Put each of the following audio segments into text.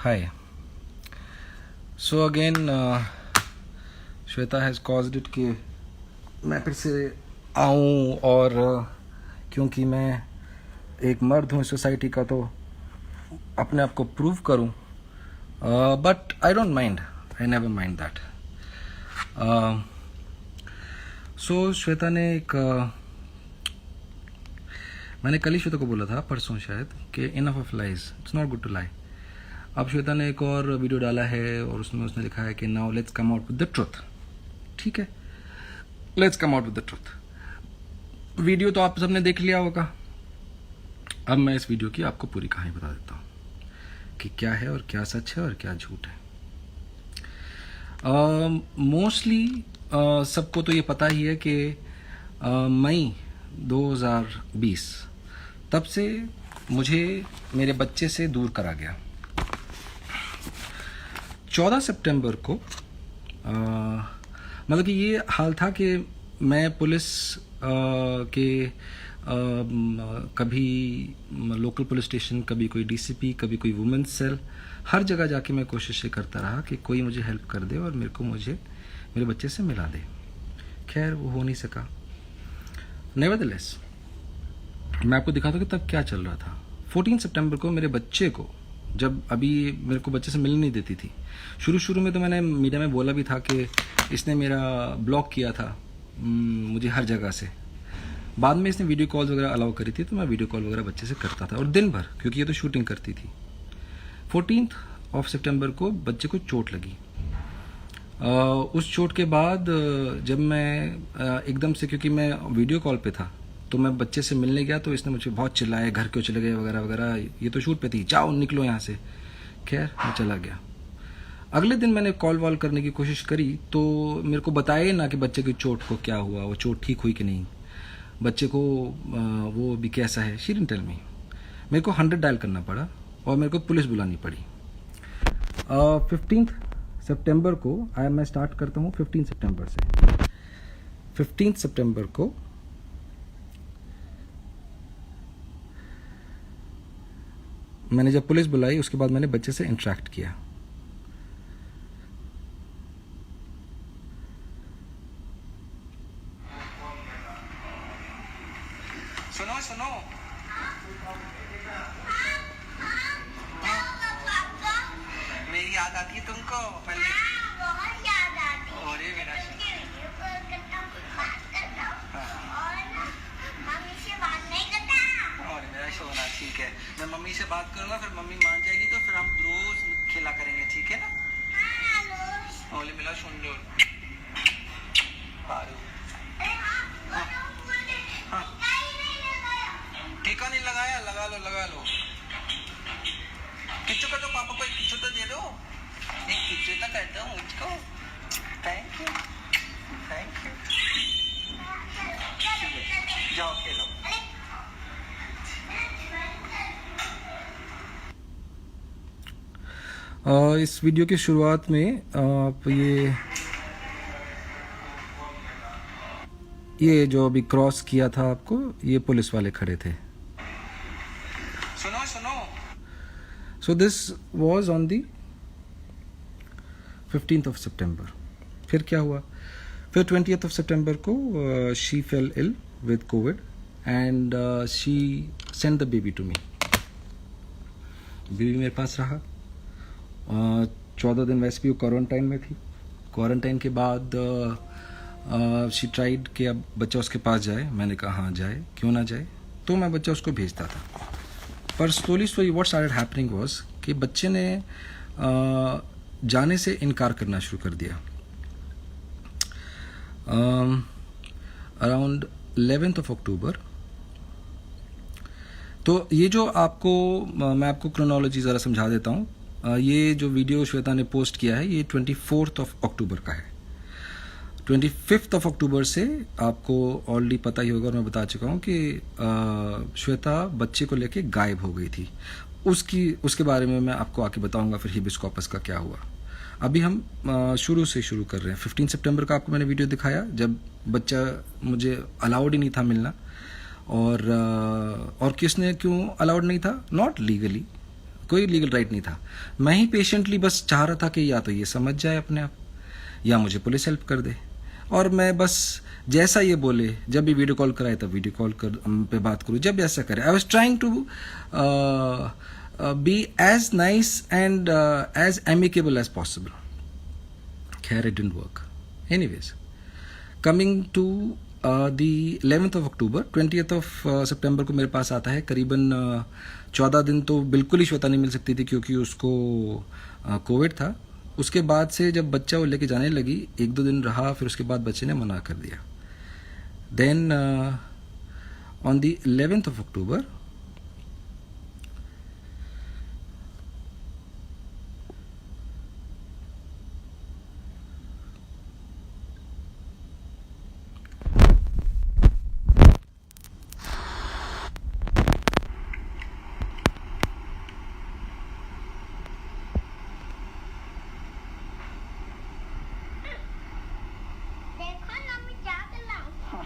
Hi. So again, Shweta has caused it कि मैं फिर से आऊँ और क्योंकि मैं एक मर्द हूँ सोसाइटी का तो अपने आप को प्रूव करूँ, but I don't mind, I never mind that. So Shweta ने मैंने कल ही श्वेता को बोला था, परसों शायद, कि enough of lies, it's not good to lie. अब श्वेता ने एक और वीडियो डाला है और उसमें उसने लिखा है कि now let's come out with the truth. ठीक है, let's come out with the truth. Video तो आप सबने देख लिया होगा. अब मैं इस वीडियो की आपको पूरी कहानी बता देता हूँ कि क्या है और क्या सच है और क्या झूठ है. मोस्टली सबको तो ये पता ही है कि मई 2020 तब से मुझे मेरे बच्चे से दूर करा गया. 14 सितंबर को मतलब कि ये हाल था कि मैं पुलिस के कभी लोकल पुलिस स्टेशन, कभी कोई डीसीपी, कभी कोई वुमेन्स सेल, हर जगह जाके मैं कोशिश करता रहा कि कोई मुझे हेल्प कर दे और मेरे बच्चे से मिला दे. खैर वो हो नहीं सका. नेवरदलेस मैं आपको दिखाता हूँ कि तब क्या चल रहा था. 14 सितंबर को मेरे बच्चे को, जब अभी मेरे को बच्चे से मिलने नहीं देती थी, शुरू में तो मैंने मीडिया में बोला भी था कि इसने मेरा ब्लॉक किया था मुझे हर जगह से. बाद में इसने वीडियो कॉल्स वगैरह अलाउ करी थी तो मैं वीडियो कॉल वगैरह बच्चे से करता था और दिन भर, क्योंकि ये तो शूटिंग करती थी. 14 सितंबर को बच्चे को चोट लगी. उस चोट के बाद जब मैं एकदम से, क्योंकि मैं वीडियो कॉल पे था, तो मैं बच्चे से मिलने गया तो इसने मुझे बहुत चिल्लाया, घर क्यों चले गए वगैरह वगैरह, ये तो शूट पे थी, जाओ निकलो यहाँ से. खैर मैं चला गया. अगले दिन मैंने कॉल वॉल करने की कोशिश करी तो मेरे को बताया ना कि बच्चे की चोट को क्या हुआ, वो चोट ठीक हुई कि नहीं, बच्चे को वो भी कैसा है. She didn't tell me. मेरे को 100 डायल करना पड़ा और मेरे को पुलिस बुलानी पड़ी. 15 सितंबर को मैं स्टार्ट करता हूँ 15 सितंबर से. 15 सितंबर को मैंने जब पुलिस बुलाई उसके बाद मैंने बच्चे से इंटरेक्ट किया. सुनो सुनो, मेरी याद आती है तुमको पहले? बहुत याद आती है. अरे मेरा मम्मी से बात नहीं करता. और मेरा सोना. ठीक है, मैं मम्मी से बात करूंगा, फिर मम्मी मान जाएगी तो फिर हम रोज खेला करेंगे. ठीक है ना? हाँ. ओले मिला सुन लो. टीका नहीं लगाया? लगा लो. किच्चू का तो पापा को एक किच्चू तो दे दो. एक किच्चू तो कर दो मुझको. Thank you. जाओ खेलो. इस वीडियो की शुरुआत में आप ये जो अभी क्रॉस किया था आपको, ये पुलिस वाले खड़े थे. सुनो. So this was on the 15th of September. फिर क्या हुआ? फिर 20th of September को she fell ill with COVID and she send the baby to me. Baby मेरे पास रहा. 14 दिन वैसे भी वो क्वारंटाइन में थी. क्वारंटाइन के बाद शी ट्राइड कि अब बच्चा उसके पास जाए. मैंने कहा हाँ जाए, क्यों ना जाए. तो मैं बच्चा उसको भेजता था. पर slowly what started happening was कि बच्चे ने जाने से इनकार करना शुरू कर दिया. Around 11th of October. तो ये जो मैं आपको क्रोनोलॉजी ज़रा समझा देता हूँ. ये जो वीडियो श्वेता ने पोस्ट किया है ये 24th of October का है. 25th of October से आपको ऑलरेडी पता ही होगा और मैं बता चुका हूँ कि श्वेता बच्चे को लेके गायब हो गई थी. उसके बारे में मैं आपको आके बताऊंगा फिर हिबिस कॉर्पस का क्या हुआ. अभी हम शुरू कर रहे हैं. 15 सितंबर का आपको मैंने वीडियो दिखाया जब बच्चा मुझे अलाउड ही नहीं था मिलना. और किसने क्यों अलाउड नहीं था? नॉट लीगली, कोई लीगल राइट नहीं था। मैं ही पेशेंटली बस चाह रहा था कि या तो ये समझ जाए अपने आप, या मुझे पुलिस हेल्प कर दे। और मैं बस जैसा ये बोले, जब भी वीडियो कॉल कराए तब वीडियो कॉल कर पे बात करूँ, जब ऐसा करे। I was trying to be as nice and as amicable as possible. खैर it didn't work. Anyways, coming to the 11th of October, 20th of सितंबर को मेरे पास आता है। करीबन 14 दिन तो बिल्कुल ही श्वेता नहीं मिल सकती थी, क्योंकि उसको कोविड था। उसके बाद से जब बच्चा वो लेके जाने लगी, 1-2 दिन रहा, फिर उसके बाद बच्चे ने मना कर दिया। Then on the 11th of October, देखो ना मैं क्या कर रहा हूँ।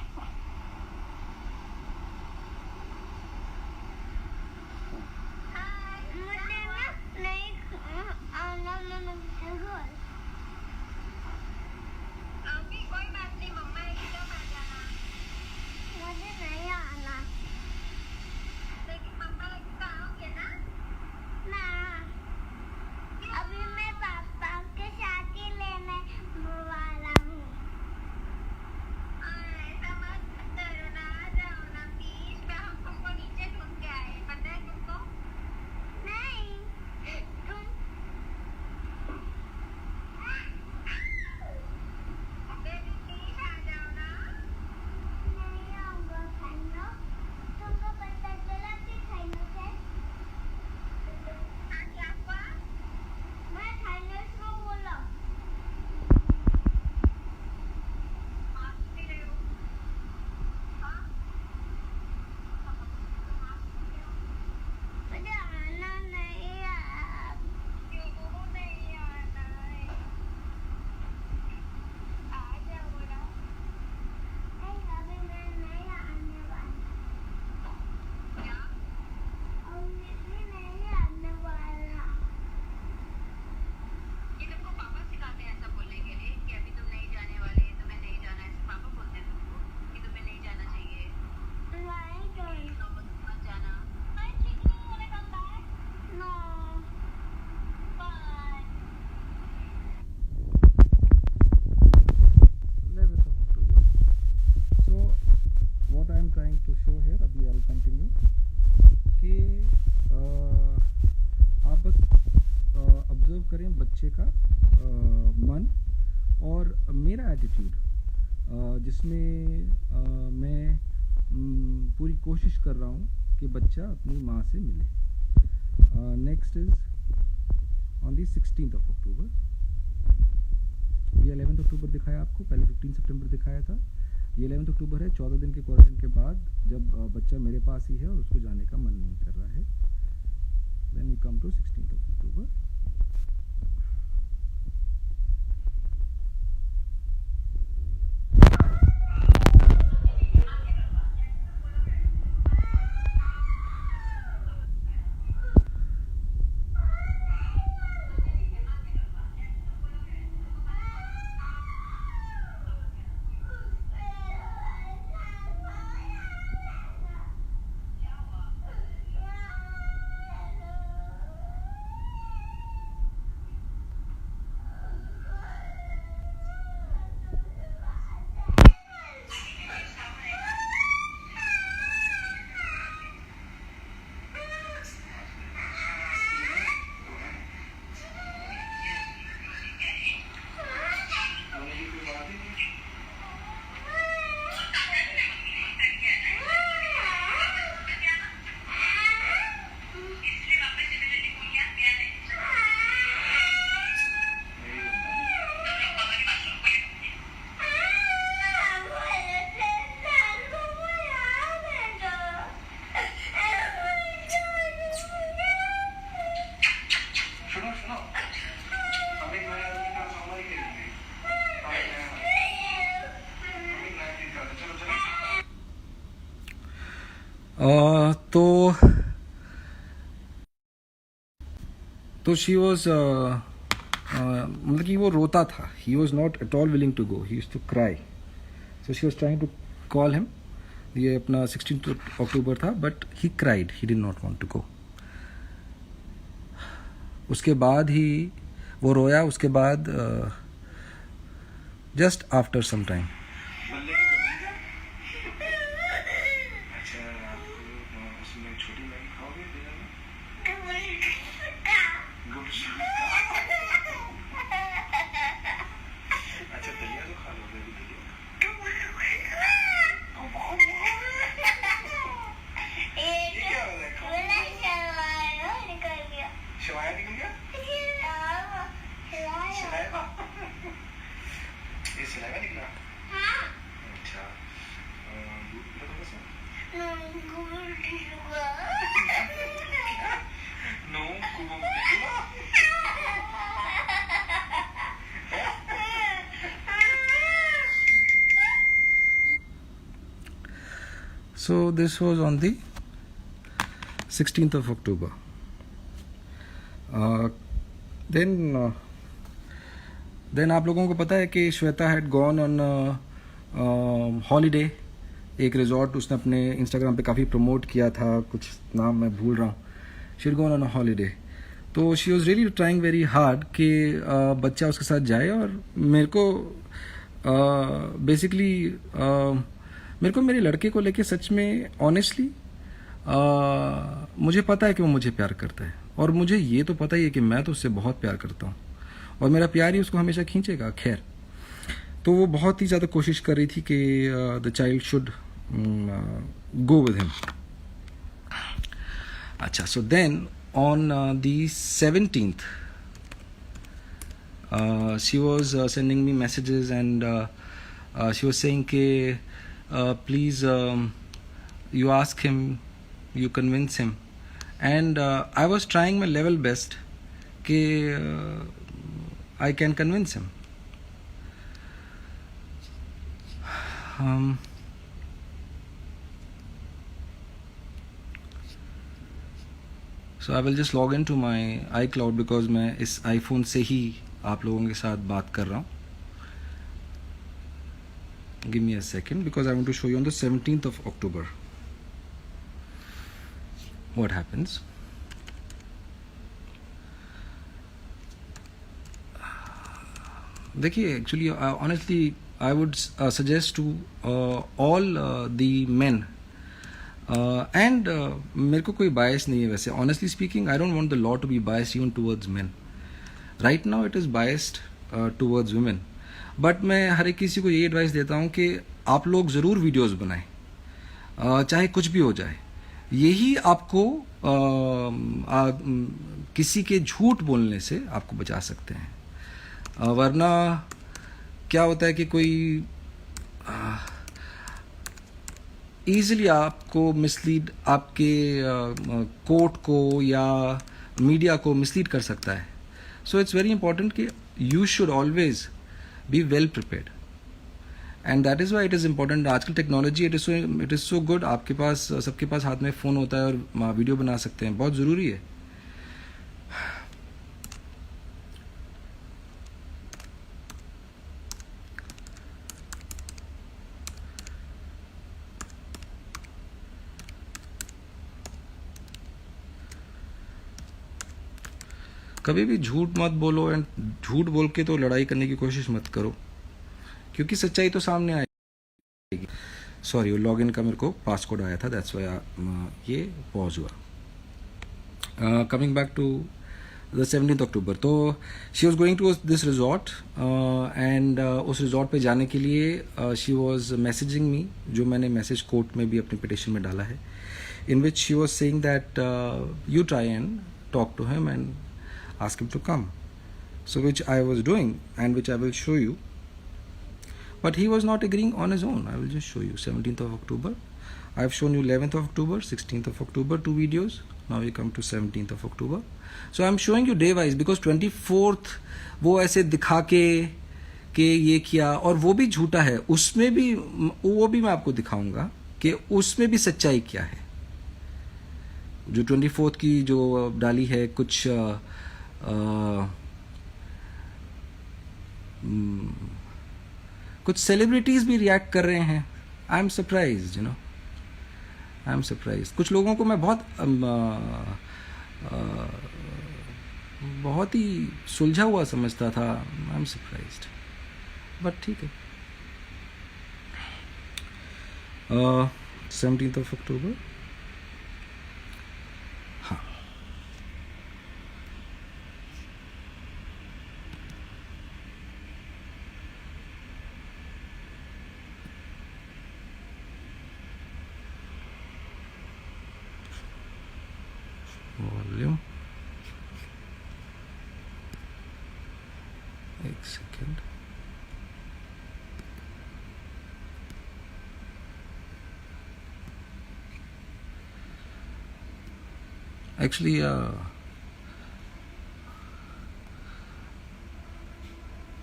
हाय, मुझे ना नहीं आना अभी कोई बात नहीं, मम्मा एकदम आ जाना। मुझे नहीं आना, लेकिन मम्मा लगता आओगे ना? ना, अभी मैं पापा के साथ ही लेने वाला हूँ। ऐसा मत करो ना, आ जाओ ना प्लीज। मैं हम तुमको नीचे ढूंढ के आए, पता है तुमको? नहीं, तुम बेबी प्लीज आ जाओ ना। नहीं आऊंगा खाना, तुमको पता चला कि खाना है? हाँ क्या हुआ? मैं खाना को बोला। आप भी रहे हो? हाँ? मुझे आना नहीं है। क्यों नहीं आना है? आ जाओ ना। नहीं, अभी मैं नहीं आने वाला। क्या? अभी मैं नहीं आने वाला। ये तुमको पापा सिखाते हैं ऐसा बोलने के लिए कि अभी तुम नहीं जाने वाले, तुम्हें नहीं जाना है? ऐसे पापा बोलते हैं तुमको कि तुम्हें नहीं जाना चाहिए? नहीं जाना। मत जाना। I think you wanna come back? No. Bye. 11th of October. So what I am trying to show here, अभी I'll continue, कि आप बस ऑब्जर्व करें बच्चे का मन और मेरा एटीट्यूड, जिसमें मैं पूरी कोशिश कर रहा हूँ कि बच्चा अपनी माँ से मिले। Next is on the 16th of October। ये 11th अक्टूबर दिखाया आपको, पहले 15 सितंबर दिखाया था। ये 11th अक्टूबर है, 14 दिन के क्वारंटाइन के बाद, जब बच्चा मेरे पास ही है और उसको जाने का मन नहीं कर रहा है। Then we come to 16th of October। तो तो शी वॉज मतलब कि वो रोता था. He was not at all willing to go. He used to cry. So she was trying to call him. ये अपना 16 अक्टूबर था, but he cried. He did not want to go. उसके बाद ही वो रोया. उसके बाद जस्ट आफ्टर सम टाइम शवाया निकल गया. ये सिलाया निकला. अच्छा. दूध पिला थोड़ा सा. No So this was on the 16th of October. Then आप लोगों को पता है कि Shweta had gone on holiday. एक रिजॉर्ट उसने अपने इंस्टाग्राम पे काफ़ी प्रमोट किया था. कुछ नाम मैं भूल रहा हूँ. She had gone on holiday. तो she was really trying very hard कि बच्चा उसके साथ जाए. और मेरे को बेसिकली मेरे को मेरे लड़के को लेके सच में ऑनेस्टली मुझे पता है कि वो मुझे प्यार करता है. और मुझे ये तो पता ही है कि मैं तो उससे बहुत प्यार करता हूँ. और मेरा प्यार ही उसको हमेशा खींचेगा. खैर, तो वो बहुत ही ज़्यादा कोशिश कर रही थी कि the child should go with him. अच्छा, so then on the 17th she was sending me messages and she was saying कि please you ask him, you convince him. And I was trying my level best कि I can convince him. So I will just log into my iCloud because मैं इस iPhone से ही आप लोगों के साथ बात कर रहा हूँ. Give me a second because I want to show you on the 17th of October what happens. देखिए, actually honestly I would suggest to all the men and मेरे को कोई बायस नहीं है वैसे. Honestly speaking, I don't want the law to be biased even towards men. Right now it is biased towards women. But मैं हर एक किसी को ये एडवाइस देता हूँ कि आप लोग ज़रूर वीडियोस बनाएं, चाहे कुछ भी हो जाए. यही आपको किसी के झूठ बोलने से आपको बचा सकते हैं. वरना क्या होता है कि कोई ईजिली आपको मिसलीड, आपके कोर्ट को या मीडिया को मिसलीड कर सकता है. सो इट्स वेरी इंपॉर्टेंट कि you should always be well prepared, and that is why it is important. आजकल technology it is so good. आपके पास, सबके पास हाथ में फ़ोन होता है और वीडियो बना सकते हैं. बहुत ज़रूरी है. कभी भी झूठ मत बोलो. एंड झूठ बोल के तो लड़ाई करने की कोशिश मत करो, क्योंकि सच्चाई तो सामने आएगी. सॉरी, वो लॉगिन का मेरे को पासकोड आया था, दैट्स वाई ये पॉज हुआ. Coming back to the 17th October. तो she was going to this resort and उस रिजॉर्ट पे जाने के लिए शी वॉज मैसेजिंग मी, जो मैंने मैसेज कोर्ट में भी अपनी पिटिशन में डाला है, in which she was saying that you try and talk to him and ask him to come. So which I was doing and which I will show you. But he was not agreeing on his own. I will just show you. 17th of October. I have shown you 11th of October, 16th of October, 2 videos. Now we come to 17th of October. So I am showing you day wise because 24th वो ऐसे दिखा के ये किया, और वो भी झूठा है. उसमें भी वो भी मैं आपको दिखाऊंगा कि उसमें भी सच्चाई क्या है. जो 24th की जो डाली है, कुछ कुछ सेलिब्रिटीज़ भी रिएक्ट कर रहे हैं. I am surprise, you know, I am surprise. कुछ लोगों को मैं बहुत ही सुलझा हुआ समझता था. आई एम सरप्राइज्ड, बट ठीक है. 17th of October. हाँ, वॉल्यूम, एक सेकेंड. एक्चुअली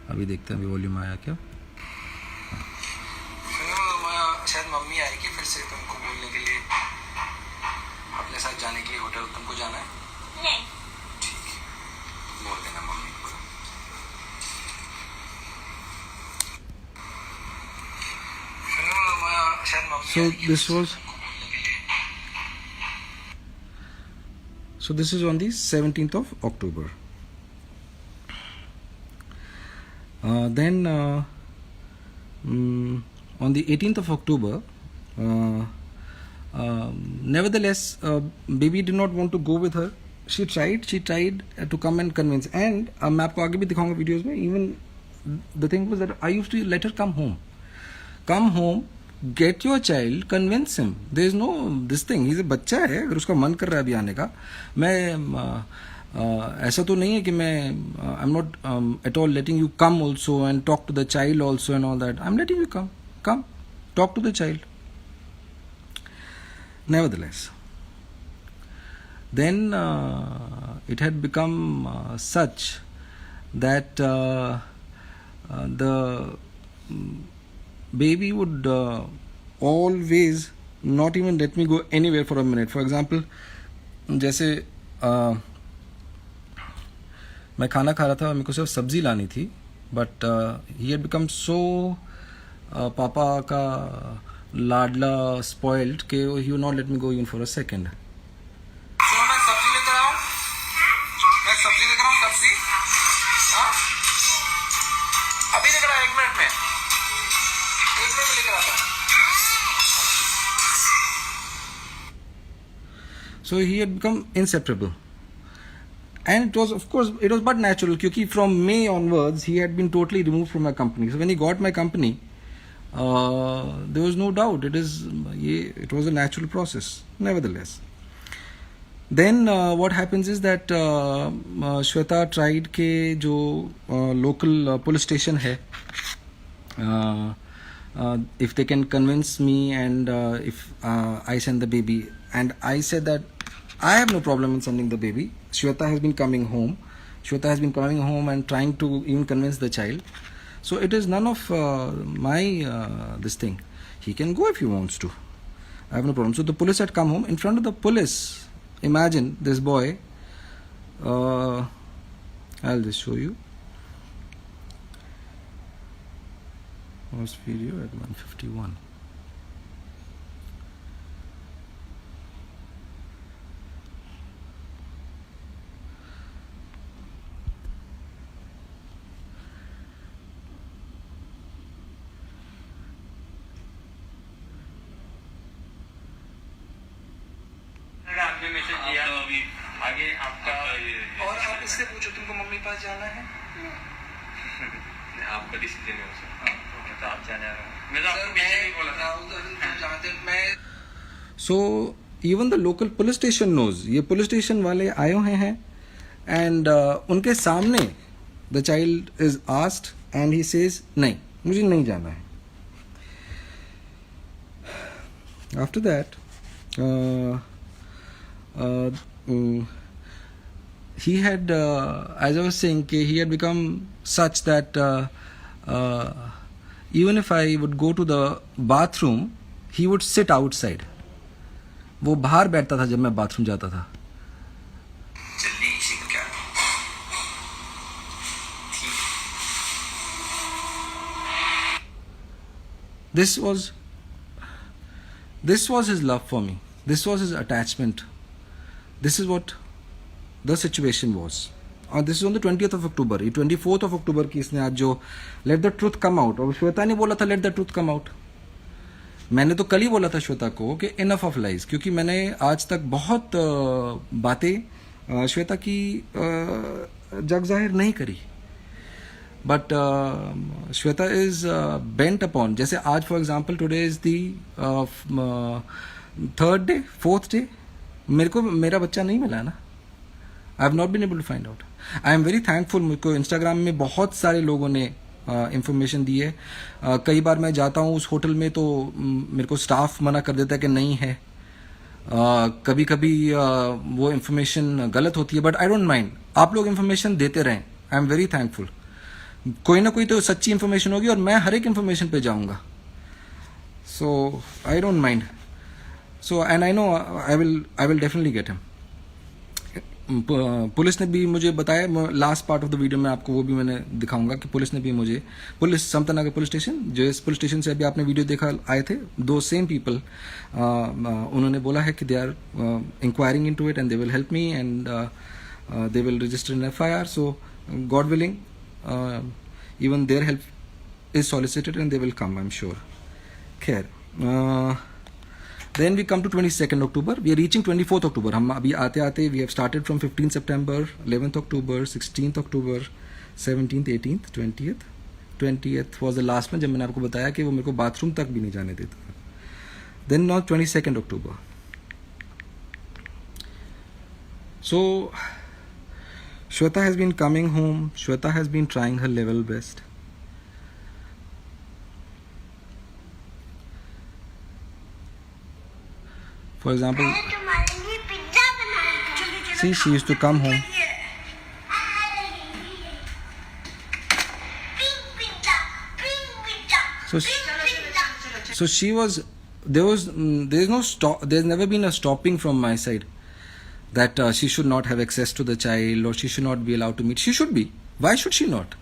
अभी देखते हैं अभी वॉल्यूम आया क्या. शायद मम्मी आएगी फिर से तुमको बोलने के लिए, अपने साथ जाने के लिए होटल. तुमको जाना है? नहीं. ठीक है, बोल देना मम्मी को. So this was. So this is on the 17th of October. Then on the 18th of October, nevertheless, baby did not want to go with her. She tried to come and convince. And मैं आपको आगे भी दिखाऊंगा videos में. Even the thing was that I used to let her come home. Come home, get your child, convince him. There is no this thing. He's a बच्चा है, अगर उसका मन कर रहा है अभी आने का. मैं ऐसा तो नहीं है कि मैं I'm not at all letting you come also and talk to the child also and all that. I'm letting you come, talk to the child. Nevertheless, then it had become such that the baby would always not even let me go anywhere for a minute. For example, जैसे मैं खाना खा रहा था, मेरे को सिर्फ सब्जी लानी थी, but he had become so पापा का लाडला स्पॉइल्ड के he would not let me go even for a second. मैं सब्जी लेकर आऊं? मैं सब्जी लेकर आऊं? सब्जी? हाँ, अभी लेकर आ, 1 मिनट में. 1 मिनट में लेकर आता हूं. So he had become inseparable. And it was, of course, it was but natural, क्योंकि from May onwards he had been totally removed from my company. So when he got my company, there was no doubt. It was a natural process. Nevertheless, then what happens is that Shweta tried के जो local police station है, if they can convince me and if I send the baby, and I said that I have no problem in sending the baby. Shweta has been coming home. Shweta has been coming home and trying to even convince the child. So it is none of my this thing. He can go if he wants to. I have no problem. So the police had come home. In front of the police, imagine this boy. I'll just show you. First video at 151. आपने message दिया तो अभी आगे आपका और आप इससे पूछो तुमको मम्मी पास जाना है. आपका डिसीजन है उसका. हाँ, तो आप जाने रहे हो. मैं तो आपको पीछे नहीं बोला था. So even the local police station knows. ये police station वाले आए हुए हैं and उनके सामने the child is asked and he says नहीं, मुझे नहीं जाना है. After that, he had, as I was saying, he had become such that even if I would go to the bathroom, he would sit outside. वो बाहर बैठता था जब मैं बाथरूम जाता था. जल्दी इसी को क्या this was his love for me. This was his attachment. This is what the situation was. And this is on the 20th of October. ये 24th of October की इसने आज जो let the truth come out, और श्वेता ने बोला था let the truth come out. मैंने तो कल ही बोला था श्वेता को कि enough of lies, क्योंकि मैंने आज तक बहुत बातें श्वेता की जग जाहिर नहीं करी. But Shweta is bent upon, जैसे आज for example today is the 3rd day 4th day, मेरे को मेरा बच्चा नहीं मिला ना. I have not been able to find out. I am very thankful. मेरे को इंस्टाग्राम में बहुत सारे लोगों ने इंफॉर्मेशन दी है. कई बार मैं जाता हूँ उस होटल में तो मेरे को स्टाफ मना कर देता है कि नहीं है. कभी कभी वो इन्फॉर्मेशन गलत होती है, बट आई डोंट माइंड. आप लोग इन्फॉर्मेशन देते रहें. आई एम वेरी थैंकफुल. कोई ना कोई तो सच्ची इन्फॉर्मेशन होगी और मैं हर एक इन्फॉर्मेशन पे जाऊंगा. So I don't mind. So and I know I will definitely get him. Police ने भी मुझे बताया, last part of the video में आपको वो भी मैंने दिखाऊंगा कि पुलिस ने भी मुझे, पुलिस समतानगर पुलिस स्टेशन, जो इस पुलिस स्टेशन से अभी आपने वीडियो देखा आए थे, दो सेम पीपल, उन्होंने बोला है कि they are inquiring into it and they will help me and they will register an FIR. So God willing even their help is solicited and they will come, I'm sure. Khair, then we come to 22nd October. We are reaching 24th October. हम अभी आते आते we have started from 15th September, 11th October, 16th October, 17th, 18th, 20th. 20th was the last one जब मैंने आपको बताया कि वो मेरे को बाथरूम तक भी नहीं जाने देता. Then now 22nd October. So Shweta has been coming home. Shweta has been trying her level best. For example, तुम्हारे लिए पिज्जा बनाएंगे. see, she used to come home. So she was, there's no stop, there's never been a stopping from my side that she should not have access to the child or she should not be allowed to meet. She should be. Why should she not?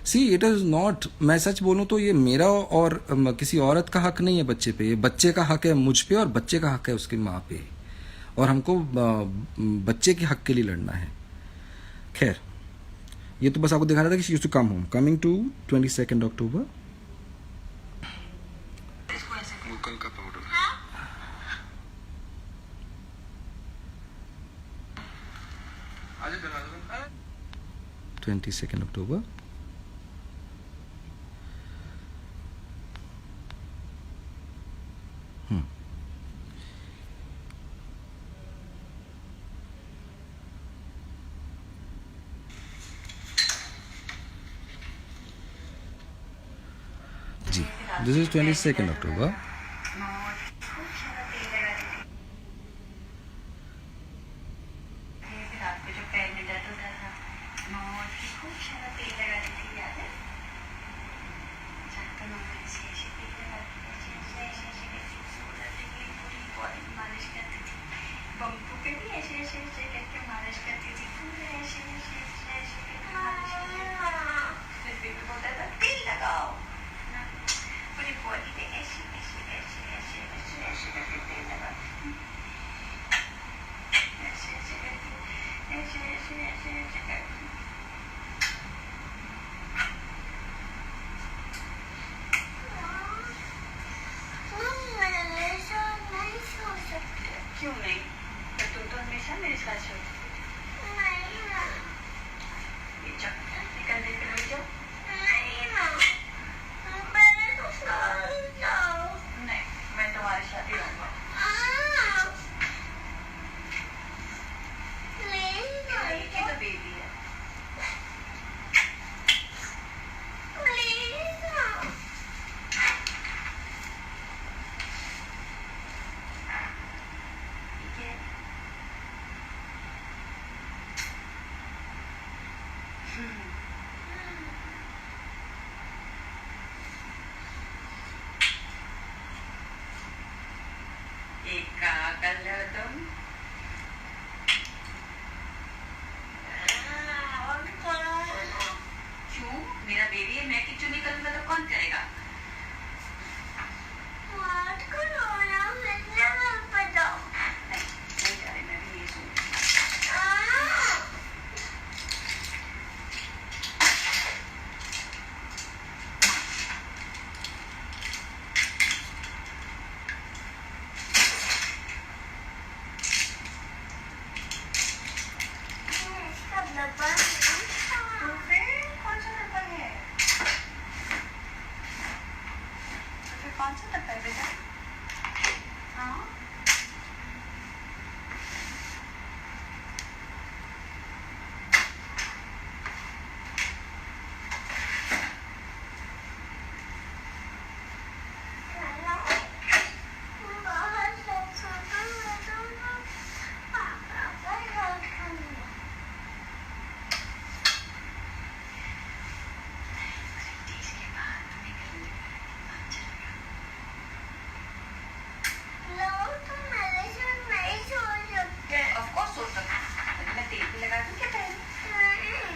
See, it is not, मैं सच बोलूं तो ये मेरा और किसी औरत का हक नहीं है बच्चे पे. ये बच्चे का हक है मुझ पे और बच्चे का हक है उसकी माँ पे, और हमको बच्चे के हक के लिए लड़ना है. खैर, ये तो बस आपको दिखा रहा था कि she used to come home. Coming to 22nd October. मुल्कन का पाउडर. 22nd October. जी, this is 22nd October. क्यों नहीं? पर तुम तो हमेशा मेरे साथ हो. ये जाओ, निकल दे कर जाओ. नहीं, मैं तुम्हारे साथ ही रहूंगा. ये तो बेबी है. क्यों? मेरा बेबी है, मैं किचन निकलूंगा तो कौन करेगा? कौन सा डब्बा है बेटा? हाँ ऑफकोर्स हो सकता है। मैं तेल भी लगा दूँ क्या पहले,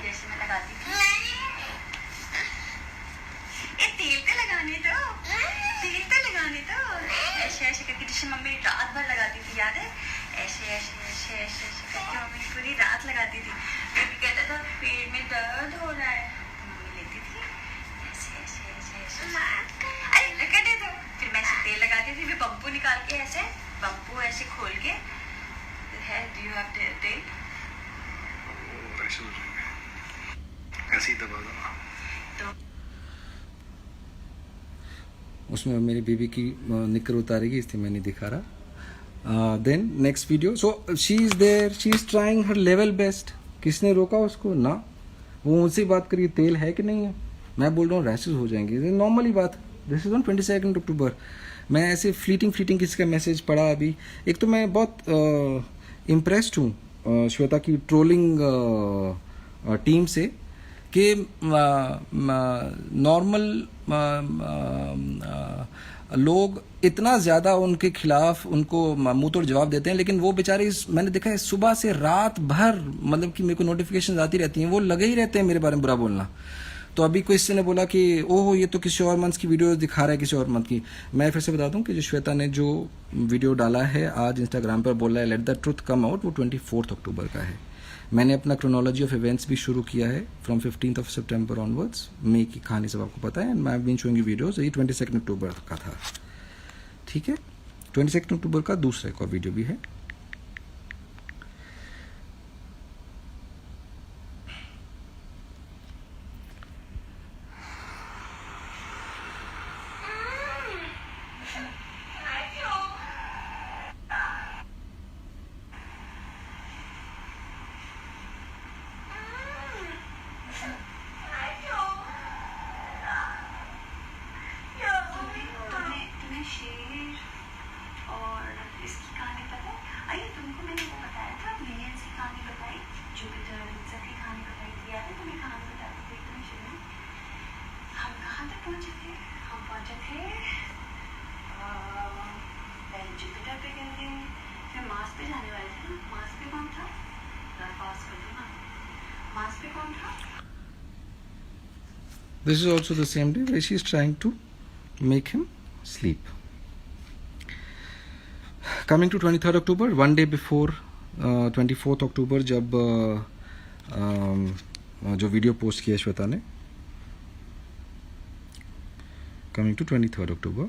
जैसे मैं लगाती थी? ए तेल तो लगाने दो, तेल तो लगाने दो। ऐसे ऐसे करके जैसे मम्मी रात भर लगाती थी, याद है? ऐसे ऐसे ऐसे ऐसे ऐसे करके मम्मी पूरी रात लगाती थी। मैं भी कहता था पेट में दर्द हो रहा है, तो मम्मी लेती थी ऐसे ऐसे ऐसे ऐसे। अरे लगा दे दो। फिर मैं ऐसे तेल लगाती थी, फिर बम्पू निकाल के ऐसे, बम्पू ऐसे खोल के है, डू यू हैव तेल? ऐसे हो जाएंगे, ऐसे ही दबा दो ना। तो उसमें मेरी बीबी की निकर उतारेगी, इसलिए मैं नहीं दिखा रहा। Then next video, so she is there, she is trying her level best. किसने रोका उसको? ना, वो मुझसे बात करिए तेल है कि नहीं है। मैं बोल रहा हूँ रैशेज हो जाएंगे, नॉर्मली बात। दिस इज ऑन 22 अक्टूबर। मैं ऐसे फ्लीटिंग किसी का मैसेज पढ़ा अभी। एक तो मैं बहुत इम्प्रेस्ड हूँ श्वेता की ट्रोलिंग टीम से, कि नॉर्मल लोग इतना ज़्यादा उनके खिलाफ उनको मुंह तोड़ जवाब देते हैं, लेकिन वो बेचारे मैंने देखा है सुबह से रात भर, मतलब कि मेरे को नोटिफिकेशन आती रहती हैं, वो लगे ही रहते हैं मेरे बारे में बुरा बोलना। तो अभी किसी ने बोला कि ओह ये तो किसी और मंथ की वीडियो दिखा रहा है, किसी और मंथ की। मैं फिर से बता दूं कि जो श्वेता ने जो वीडियो डाला है आज इंस्टाग्राम पर, बोला है late the truth come out, वो 24 अक्टूबर का है। मैंने अपना क्रोनोलॉजी ऑफ इवेंट्स भी शुरू किया है फ्रॉम 15 सितंबर ऑनवर्ड्स। मे की कहानी सब आपको पता है, and I have been showing you videos. ये 22 अक्टूबर का था, ठीक है। 22 अक्टूबर का दूसरा एक और वीडियो भी है। तुम्हें शेर और इसकी कहानी पता है? अरे तुमको मैंने वो बताया था, मिलियंस की कहानी बताई, जुपिटर विंसर की कहानी बताई थी, याद है? तुम्हें कहानी बताती थी तुम्हें शुरू में। हम कहाँ तक पहुँचे थे? हम पहुँचे थे पहले जुपिटर पे गए थे, फिर मार्स पे जाने वाले थे ना। मार्स पे कौन था? पास कर दो ना, मार्स पे कौन था? This is also the same day where she is trying to make him sleep. Coming to 23rd October, one day before 24th October, जब जो वीडियो पोस्ट किया श्वेता ने, coming to 23rd October,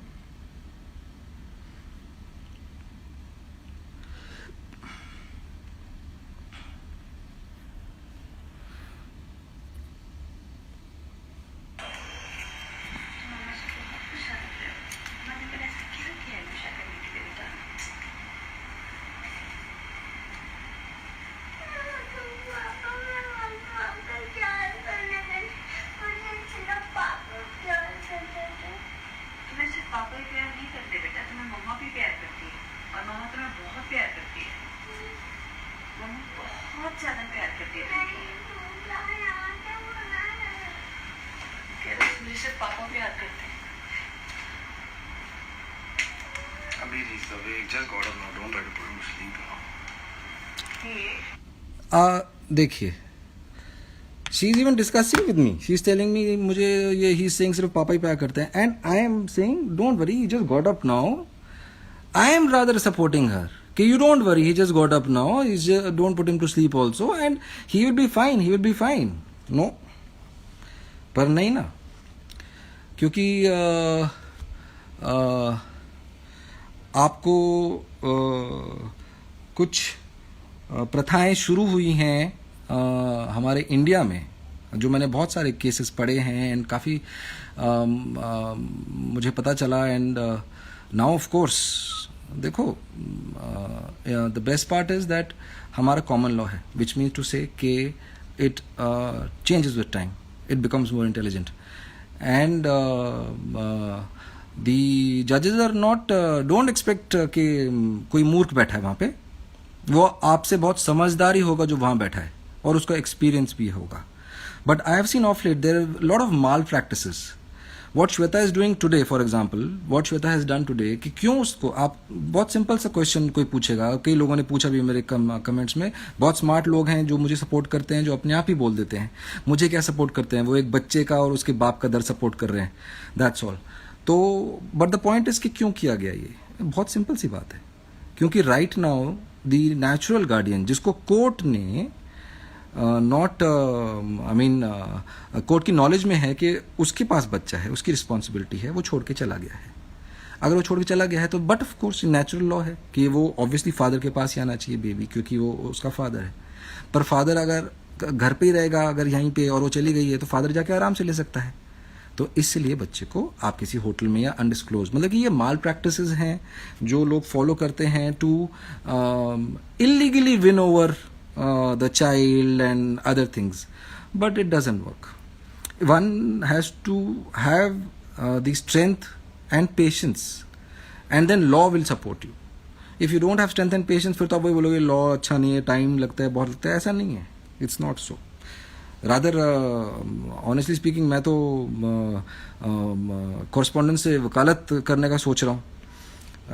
पापा ही प्यार नहीं करते बेटा, तुम्हें मम्मा भी प्यार करती है, और मम्मा तुम्हें बहुत प्यार करती है। मम्मा बहुत ज्यादा प्यार करती है तुमको। मुझे सिर्फ पापा प्यार करते हैं। अभी he's awake, just got up now, don't try to put him to sleep now. देखिए, she is even discussing with me, she is telling me, मुझे ये ही सेइंग सिर्फ पापा ही प्यार करते हैं, and I am saying don't worry, he just got up now. I am rather supporting her कि you don't worry, he just got up now, don't put him to sleep also, and he will be fine, he will be fine. No, पर नहीं ना, क्योंकि आपको कुछ प्रथाएं शुरू हुई हैं हमारे इंडिया में, जो मैंने बहुत सारे केसेस पढ़े हैं एंड काफ़ी मुझे पता चला एंड नाउ ऑफ कोर्स देखो the best part is that हमारा कॉमन लॉ है विच मीन्स टू से कि it changes with time, it becomes more intelligent and the जजेस आर नॉट, डोंट एक्सपेक्ट कि कोई मूर्ख बैठा है वहाँ पे, वो आपसे बहुत समझदारी होगा जो वहाँ बैठा है और उसका एक्सपीरियंस भी होगा. But I have seen of late there are lot of malpractices. What Shweta is doing today, for example, what Shweta has done today, कि क्यों उसको, आप बहुत सिंपल सा क्वेश्चन कोई पूछेगा, कई लोगों ने पूछा भी मेरे कमेंट्स में, बहुत स्मार्ट लोग हैं जो मुझे सपोर्ट करते हैं, जो अपने आप ही बोल देते हैं मुझे क्या सपोर्ट करते हैं, वो एक बच्चे का और उसके बाप का दर्द सपोर्ट कर रहे हैं, दैट्स ऑल. तो बट द पॉइंट इज कि क्यों किया गया, ये बहुत सिंपल सी बात है, क्योंकि right now the natural guardian जिसको कोर्ट ने नॉट आई मीन कोर्ट की नॉलेज में है कि उसके पास बच्चा है, उसकी रिस्पॉन्सिबिलिटी है, वो छोड़ के चला गया है. अगर वो छोड़ के चला गया है तो but of course natural law है कि वो ऑब्वियसली फादर के पास ही आना चाहिए बेबी, क्योंकि वो उसका फादर है. पर फादर अगर घर पे ही रहेगा, अगर यहीं पे, और वो चली गई है, तो फादर जाके आराम से ले सकता है. तो इसलिए बच्चे को आप किसी होटल में या अनडिस्क्लोज, मतलब कि ये माल प्रैक्टिसेस हैं जो लोग फॉलो करते हैं to illegally win over the child and other things, but it doesn't work. One has to have the strength and patience, and then law will support you. If you don't have strength and patience, फिर तो आप वही बोलोगे law अच्छा नहीं है, time लगता है, बहुत लगता है. ऐसा नहीं है, it's not so. Rather, honestly speaking, मैं तो correspondence से वकालत करने का सोच रहा हूँ.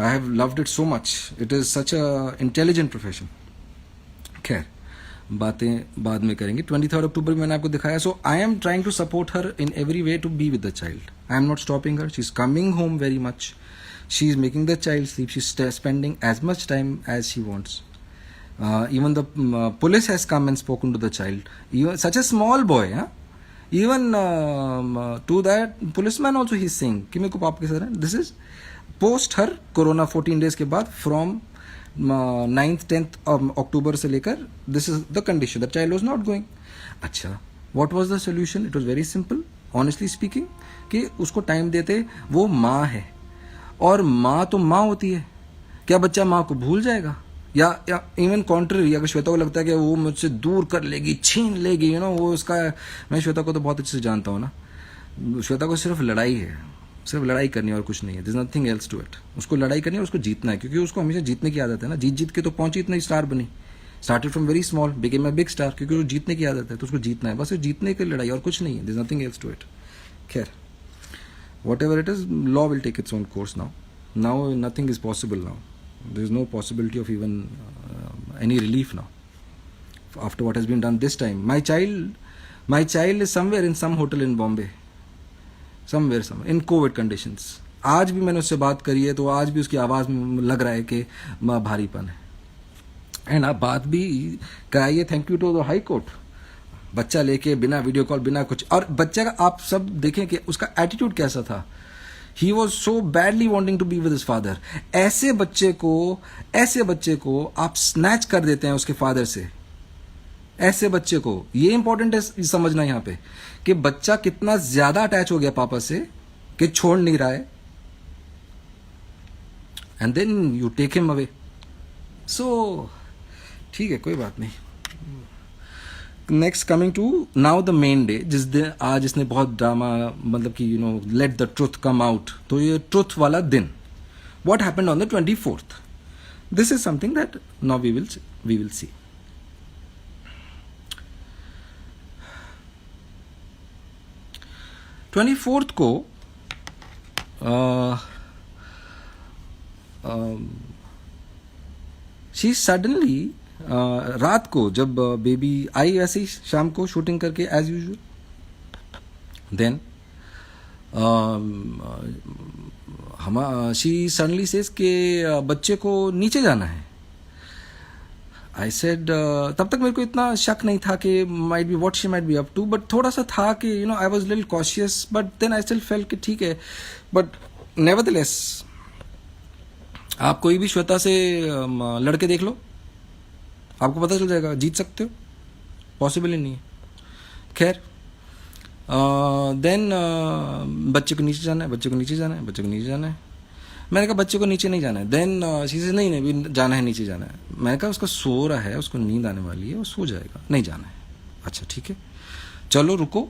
I have loved it so much. It is such a intelligent profession. खैर बातें बाद में करेंगे. 23 अक्टूबर मैंने आपको दिखाया. So I am trying to support her in every way to be with the child. I am not stopping her. She is coming home very much. She is making the child sleep. She is spending as much time as she wants. Even the police has come and spoken to the child. Even such a small boy, huh? Even to that policeman also he's saying कि मेरे को पापा के साथ है. This is post her corona 14 days के बाद from 9th 10th अक्टूबर से लेकर this is the condition that child was not going. अच्छा, what was the solution? It was very simple, honestly speaking, कि उसको टाइम देते. वो माँ है और माँ तो माँ होती है. क्या बच्चा माँ को भूल जाएगा? या इवन कॉन्ट्ररी, अगर श्वेता को लगता है कि वो मुझसे दूर कर लेगी, छीन लेगी, वो उसका, मैं श्वेता को तो बहुत अच्छे से जानता हूँ ना. श्वेता को सिर्फ लड़ाई है, सिर्फ लड़ाई करनी है और कुछ नहीं है. This nothing else to it. उसको लड़ाई करनी है और उसको जीतना है, क्योंकि उसको हमेशा जीतने की आदत है ना. जीत के तो पहुंची, इतना स्टार बनी. Started from very small, became a big star, क्योंकि वो जीतने की आदत है, तो उसको जीतना है. बस जीतने की लड़ाई और कुछ नहीं है. This nothing else to it. खैर, whatever it is, law will take its own course now. Now nothing is possible now. There is no possibility of even any relief now after what has been done this time. My child is somewhere in some hotel in Bombay, somewhere in COVID conditions. आज भी मैंने उससे बात करी है तो आज भी उसकी आवाज़ में लग रहा है कि भारीपन है. एंड आप बात भी कराइए, thank you to the high court. बच्चा लेके बिना वीडियो कॉल, बिना कुछ, और बच्चे का आप सब देखें कि उसका एटीट्यूड कैसा था. He was so badly wanting to be with his father. ऐसे बच्चे को आप स्नैच कर देते हैं उसके फादर से. ऐसे बच्चे को, ये इंपॉर्टेंट है समझना यहाँ पे कि बच्चा कितना ज्यादा अटैच हो गया पापा से कि छोड़ नहीं रहा है, and then you take him away. So ठीक है, कोई बात नहीं. Next coming to now the main day, जिस दिन आज इसने बहुत ड्रामा, मतलब कि let the truth come out. तो ये ट्रुथ वाला दिन, what happened on the 24th, this is something that now we will see. Twenty fourth को शी सडनली, रात को जब बेबी आई, ऐसे ही शाम को शूटिंग करके as usual, then she suddenly says के बच्चे को नीचे जाना है. आई सेड, तब तक मेरे को इतना शक नहीं था कि might be what she might be up to, but थोड़ा सा था कि I was little cautious, but then I still felt कि ठीक है. बट नेवरदलेस, आप कोई भी श्वेता से लड़के देख लो, आपको पता चल जाएगा, जीत सकते हो, पॉसिबल ही नहीं है. खैर, देन बच्चे को नीचे जाना है, बच्चे को नीचे जाना है, बच्चे को नीचे जाना है। मैंने कहा बच्चे को नीचे नहीं जाना है। देन शी से नहीं भी जाना है, नीचे जाना है। मैंने कहा उसका सो रहा है, उसको नींद आने वाली है, वो सो जाएगा, नहीं जाना है। अच्छा ठीक है, चलो रुको,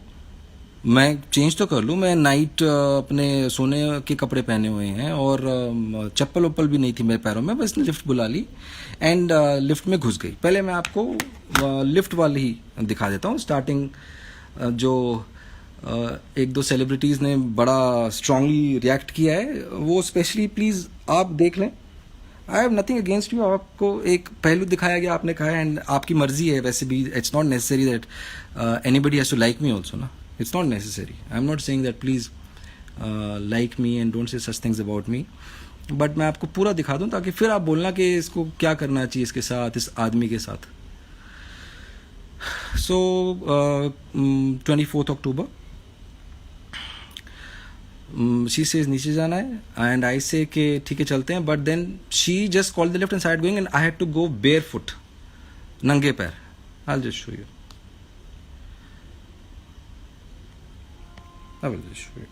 मैं चेंज तो कर लूँ। मैं नाइट अपने सोने के कपड़े पहने हुए हैं और चप्पल वप्पल भी नहीं थी मेरे पैरों में, बस लिफ्ट बुला ली एंड लिफ्ट में घुस गई। पहले मैं आपको लिफ्ट वाली ही दिखा देता हूँ। स्टार्टिंग जो एक दो सेलिब्रिटीज़ ने बड़ा स्ट्रांगली रिएक्ट किया है, वो स्पेशली प्लीज़ आप देख लें। I have nothing against you. आपको एक पहलू दिखाया गया, आपने कहा एंड आपकी मर्जी है। वैसे भी it's not necessary that anybody has to like me also ना, it's not necessary. I am not saying that please like me and don't say such things about me, but मैं आपको पूरा दिखा दूं ताकि फिर आप बोलना कि इसको क्या करना चाहिए इसके साथ, इस आदमी के साथ। सो 24 अक्टूबर, शी सेज नीचे जाना है एंड आई से कि ठीक है चलते हैं, but then she just called the lift and started going and I had to go barefoot, नंगे पैर। I will just show you, I will just show you.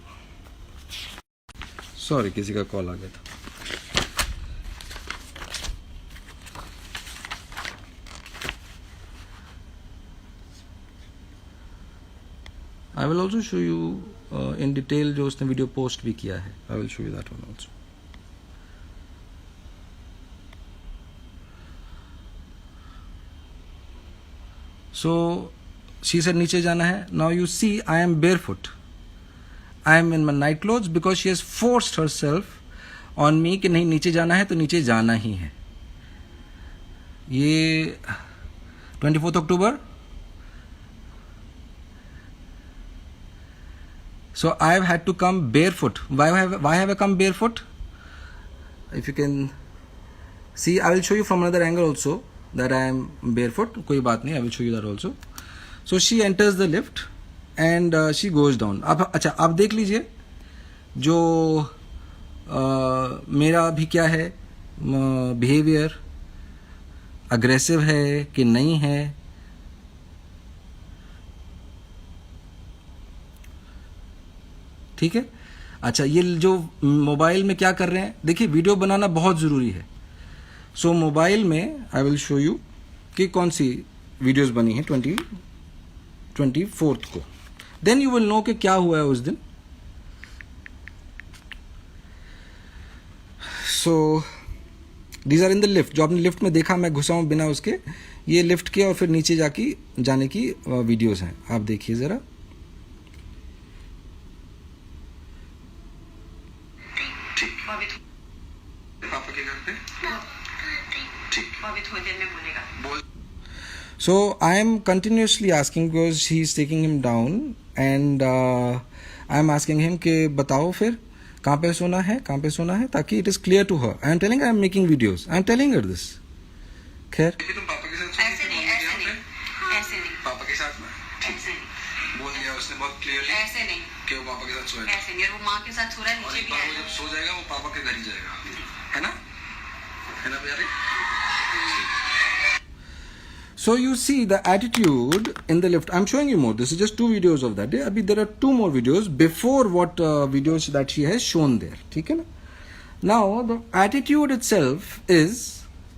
Sorry, किसी का कॉल आ गया था। I will also show you in detail जो उसने video post भी किया है। I will show you that one also. So she said नीचे जाना है। Now you C I am barefoot, I am in my night clothes because she has forced her self on me कि नहीं नीचे जाना है तो नीचे जाना ही है। ये 24 अक्टूबर। So I have had to come barefoot. Why have I come barefoot? If you can see, I will show you from another angle also that I am barefoot. कोई बात नहीं, I will show you that also. So she enters the lift and she goes down. अब अच्छा, आप देख लीजिए जो मेरा अभी क्या है बिहेवियर, अग्रेसिव है कि नहीं है। ठीक है, अच्छा ये जो मोबाइल में क्या कर रहे हैं, देखिए वीडियो बनाना बहुत ज़रूरी है। सो मोबाइल में आई विल शो यू कि कौन सी वीडियोस बनी है 24 को, देन यू विल नो कि क्या हुआ है उस दिन। So these are in the lift. जो आपने लिफ्ट में देखा, मैं घुसा हूं बिना उसके, ये लिफ्ट के और फिर नीचे जाने की वीडियोस हैं। आप देखिए ज़रा। पापा के घर पे ठीक, अभी थोड़ी देर में बोलेगा। बोल। So I am continuously asking because he is taking him down and I am asking him कि बताओ फिर कहाँ पे सोना है, कहाँ पे सोना है, ताकि it is clear to her. I am telling her I am making videos. I am telling her this. खैर तुम पापा के साथ ऐसे नहीं, ऐसे नहीं, ऐसे नहीं, पापा के साथ में ऐसे नहीं, बोल दिया उसने बहुत क्लियरली ऐसे नहीं, कि वो पापा के साथ सोएगा, ऐसे नहीं। और वो माँ के साथ सो रहा है, और नीचे एक भी बार वो आया। जब सो जाएगा वो पापा के घर ही जाएगा, है ना, है ना प्यारे। So you see the attitude in the lift. I'm showing you more. This is just 2 videos of that day. Abhi there are 2 more videos before what videos that she has shown there. ठीक है ना? Now the attitude itself is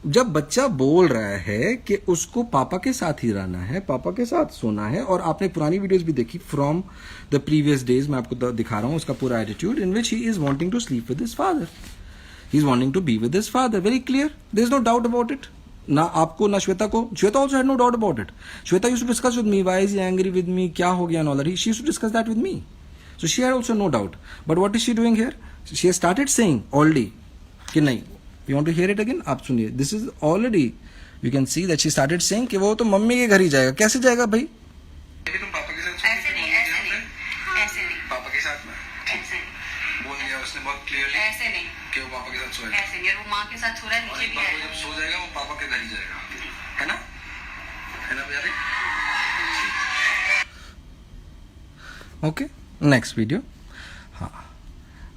जब बच्चा बोल रहा है कि उसको पापा के साथ ही रहना है, पापा के साथ सोना है, और आपने पुरानी वीडियोस भी देखी फ्रॉम द प्रीवियस डेज, मैं आपको दिखा रहा हूँ उसका पूरा attitude in which he is wanting to sleep with his father, he is wanting to be with his father, very clear, there is no doubt about it. ना आपको ना श्वेता को, Shweta also had no doubt about it. Shweta used to discuss with me, why is he angry with me, क्या हो गया, all that she used to discuss that with me, so she had also no doubt. But what is she doing here, she has started saying already कि नहीं, you want to hear it again? आप सुनिए, this is already you can see that she started saying कि वो तो mummy के घर ही जाएगा। कैसे जाएगा भाई? तुम पापा के साथ ऐसे नहीं, ऐसे नहीं, ऐसे नहीं, पापा के साथ में ऐसे नहीं, बोल दिया उसने बहुत क्लियरली ऐसे नहीं, कि वो पापा के साथ सोएगा, ऐसे नहीं। और वो माँ के साथ सो रहा है, और नीचे एक भी बार वो आया। जब सो जाएगा वो पापा के घर ही जाएगा, है ना, है ना प्यारे। Okay, next video. हाँ,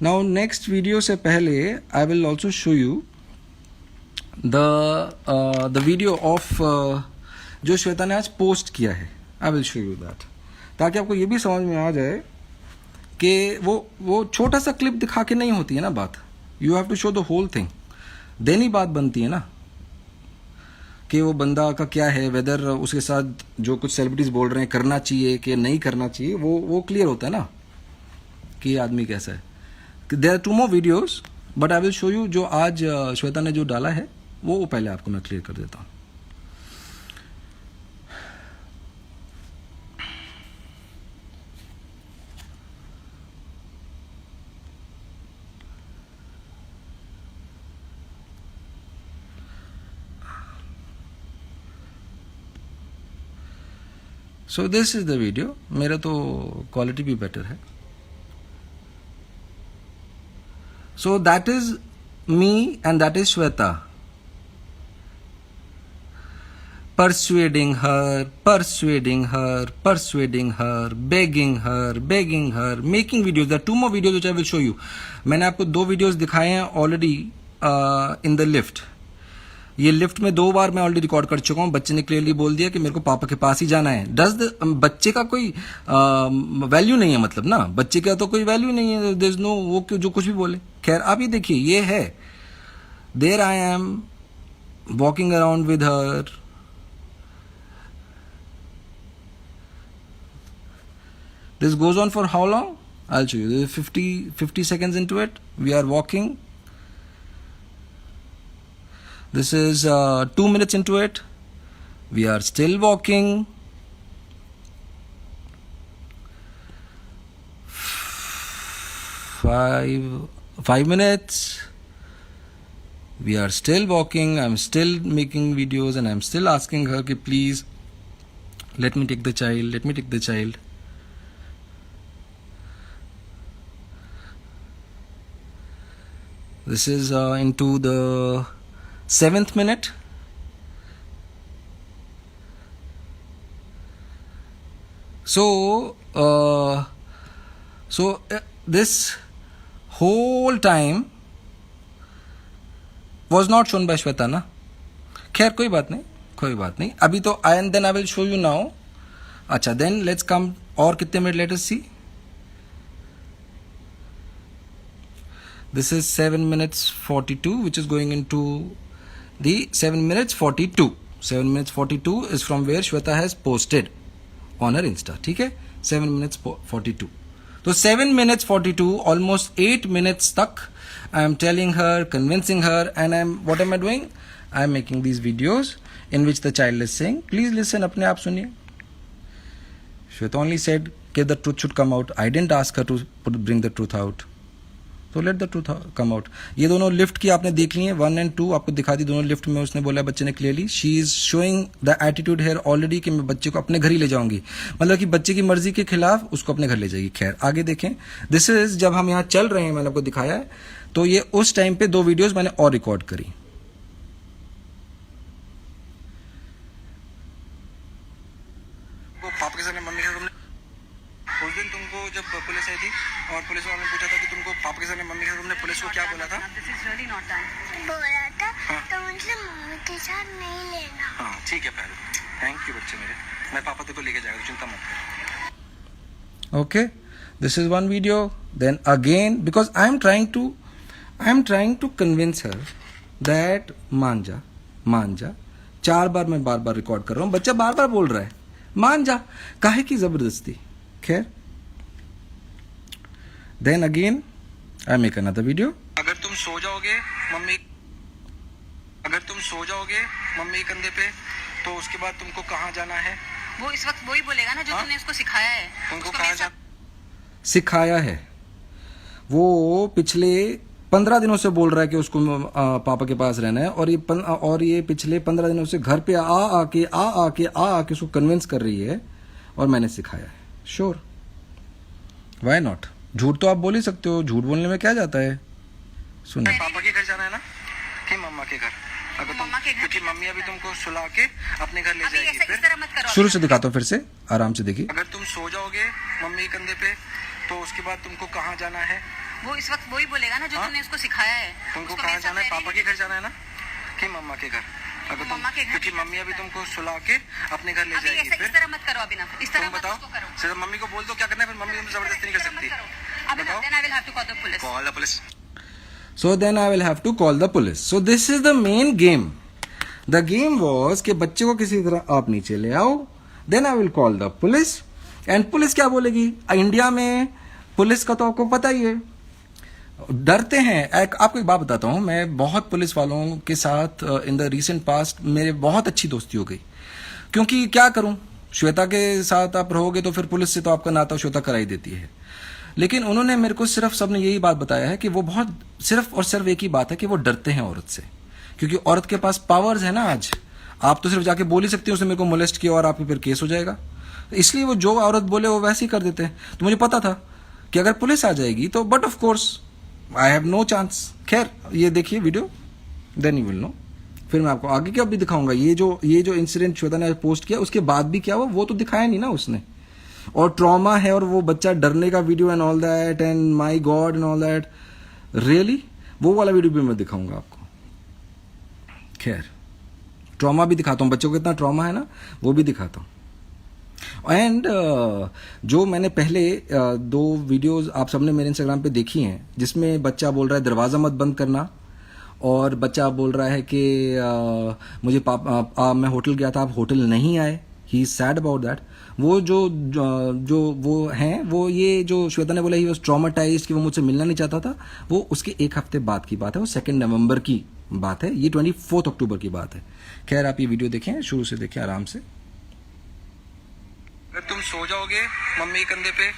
now next video से पहले I will also show you the video of जो श्वेता ने आज पोस्ट किया है। I will show you that. ताकि आपको ये भी समझ में आ जाए कि वो छोटा सा क्लिप दिखा के नहीं होती है ना बात। You have to show the whole thing, then ही बात बनती है ना कि वो बंदा का क्या है, वेदर उसके साथ जो कुछ सेलिब्रिटीज बोल रहे हैं करना चाहिए कि नहीं करना चाहिए, वो क्लियर होता है ना कि ये आदमी कैसा है। There are 2 more videos but I will show you. जो आज श्वेता ने जो डाला है वो पहले आपको मैं क्लियर कर देता हूँ। So this is the video. मेरा तो क्वालिटी भी बेटर है। So that is me and that is Shweta persuading her, begging her, making videos. There are 2 more videos which I will show you. मैंने आपको 2 videos दिखाए हैं ऑलरेडी इन द लिफ्ट। ये lift में 2 बार मैं ऑलरेडी रिकॉर्ड कर चुका हूँ। बच्चे ने क्लियरली बोल दिया कि मेरे को पापा के पास ही जाना है। बच्चे का कोई वैल्यू नहीं है, मतलब ना बच्चे का तो कोई वैल्यू नहीं है। देयर इज नो वो जो कुछ भी बोले। खैर आप ही देखिए, ये है there I am walking around with her. This goes on for how long? I'll show you. This is 50 seconds into it. We are walking. This is 2 minutes into it. We are still walking. 5 minutes. We are still walking. I'm still making videos and I'm still asking her कि please let me take the child. Let me take the child. This is into the 7th minute. So this whole time was not shown by Shweta ना। खैर कोई बात नहीं अभी तो and then I will show you now। अच्छा then let's come और कितने minute later see. This is 7 minutes 42 which is going into the 7 minutes 42. 7 minutes 42 is from where Shweta has posted on her Insta. ठीक है 7 minutes 42. तो 7 minutes 42 almost 8 minutes तक I am telling her, convincing her, and what am I doing? I am making these videos in which the child is saying please listen, अपने आप सुनिए। Shweta only said कि the truth should come out. I didn't ask her to bring the truth out. तो let the truth come out. ये दोनों lift की आपने देख ली है 1 and 2 आपको दिखा दी। दोनों लिफ्ट में उसने बोला बच्चे ने clearly she is showing the attitude here already कि मैं बच्चे को अपने घर ही ले जाऊंगी, मतलब कि बच्चे की मर्जी के खिलाफ उसको अपने घर ले जाएगी। खैर आगे देखें। दिस इज जब हम यहाँ चल रहे हैं, मैंने आपको दिखाया है। तो ये उस टाइम पे 2 वीडियोज मैंने और रिकॉर्ड करी। पापा के सामने मम्मी के उस दिन तुमको जब पुलिस आई थी और पुलिस वालों ने पूछा था कि तुमको पापा के सामने मम्मी के तुमने पुलिस को क्या बोला था? बोला था तो मुझे मम्मी के साथ नहीं लेना। हाँ ठीक है पहले थैंक यू बच्चे मेरे, मैं पापा तेरे को लेके जाएगा, चिंता मत कर। Okay this is 1 video. Then again because I am trying to convince her that मान जा। 4 बार मैं बार रिकॉर्ड कर रहा हूँ, बच्चा बार बोल रहा है मान जा, काहे की जबरदस्ती। खैर then again I make another video. अगर तुम सो जाओगे मम्मी कंधे पे तो उसके बाद तुमको कहाँ जाना है? वो इस वक्त वही बोलेगा ना जो तुमने उसको सिखाया है। तुमको कहाँ सिखाया है? वो पिछले 15 दिनों से बोल रहा है कि उसको पापा के पास रहना है और ये पिछले 15 दिनों से घर पे आके उसको कन्विंस कर रही है और मैंने सिखाया है। Sure why not. झूठ तो आप बोल ही सकते हो, झूठ बोलने में क्या जाता है। सुनिए पापा के घर जाना है ना कि मम्मा के घर? अगर मम्मा के घर, क्योंकि मम्मी अभी तुमको सुला के अपने घर ले जाएगी। फिर शुरू से दिखाता हूँ, फिर से आराम से देखिए। अगर तुम सो जाओगे मम्मी कंधे पे तो उसके बाद तुमको कहाँ जाना है? वो इस वक्त वही बोलेगा ना जो तुमने उसको सिखाया है। तुमको कहाँ जाना है? पापा के घर जाना है ना कि मम्मा के घर? अगर तुम मम्मा के घर क्योंकि मम्मी अभी तुमको सुला के अपने घर ले अभी जाएगी। ऐसा फिर इस तरह मत करो अभी ना, इस तरह तुम मत बताओ, उसको करो। सिर्फ मम्मी को बोल दो क्या करना है, फिर मम्मी तुम जबरदस्ती नहीं कर सकती। अभी ना, then I will have to call the police. Call the police. So then I will have to call the police. So this is the main game. The game was कि बच्चे को किसी तरह आप नीचे ले आओ, then I will call the police. And police क्या बोलेगी? इंडिया में पुलिस का तो आपको पता ही है, डरते हैं। आपको एक बात बताता हूँ, मैं बहुत पुलिस वालों के साथ इन द रिसेंट पास्ट मेरे बहुत अच्छी दोस्ती हो गई। क्योंकि क्या करूं, श्वेता के साथ आप रहोगे तो फिर पुलिस से तो आपका नाता श्वेता करा ही देती है। लेकिन उन्होंने मेरे को सिर्फ सबने यही बात बताया है कि वो बहुत सिर्फ और सिर्फ एक ही बात है कि वो डरते हैं औरत से, क्योंकि औरत के पास पावर्स है ना। आज आप तो सिर्फ जाके बोल ही सकती हो उसने मेरे को मोलेस्ट किया और आप पे फिर केस हो जाएगा। इसलिए वो जो औरत बोले वो वैसे ही कर देते हैं। तो मुझे पता था कि अगर पुलिस आ जाएगी तो but of course I have no chance. खैर ये देखिए video, then you will know. फिर मैं आपको आगे क्या भी दिखाऊंगा। ये जो इंसिडेंट श्वेता ने पोस्ट किया उसके बाद भी क्या हुआ वो तो दिखाया नहीं ना उसने। और ट्रॉमा है और वो बच्चा डरने का video and all that and my God and all that, really वो वाला वीडियो भी मैं दिखाऊंगा आपको। खैर ट्रॉमा भी दिखाता हूँ, बच्चों को इतना ट्रॉमा है ना वो भी दिखाता हूँ। एंड जो मैंने पहले 2 वीडियोस आप सबने मेरे इंस्टाग्राम पे देखी हैं जिसमें बच्चा बोल रहा है दरवाज़ा मत बंद करना, और बच्चा बोल रहा है कि मुझे मैं होटल गया था, आप होटल नहीं आए, he is sad about that. वो जो वो हैं, वो ये जो श्वेता ने बोला ही वॉज ट्रॉमाटाइज्ड कि वो मुझसे मिलना नहीं चाहता था, वो उसके 1 हफ्ते बाद की बात है, वो 2 नवंबर की बात है, ये 24 अक्टूबर की बात है। खैर आप ये वीडियो देखें, शुरू से देखें आराम से। अगर तुम सो जाओगे मम्मी के कंधे पे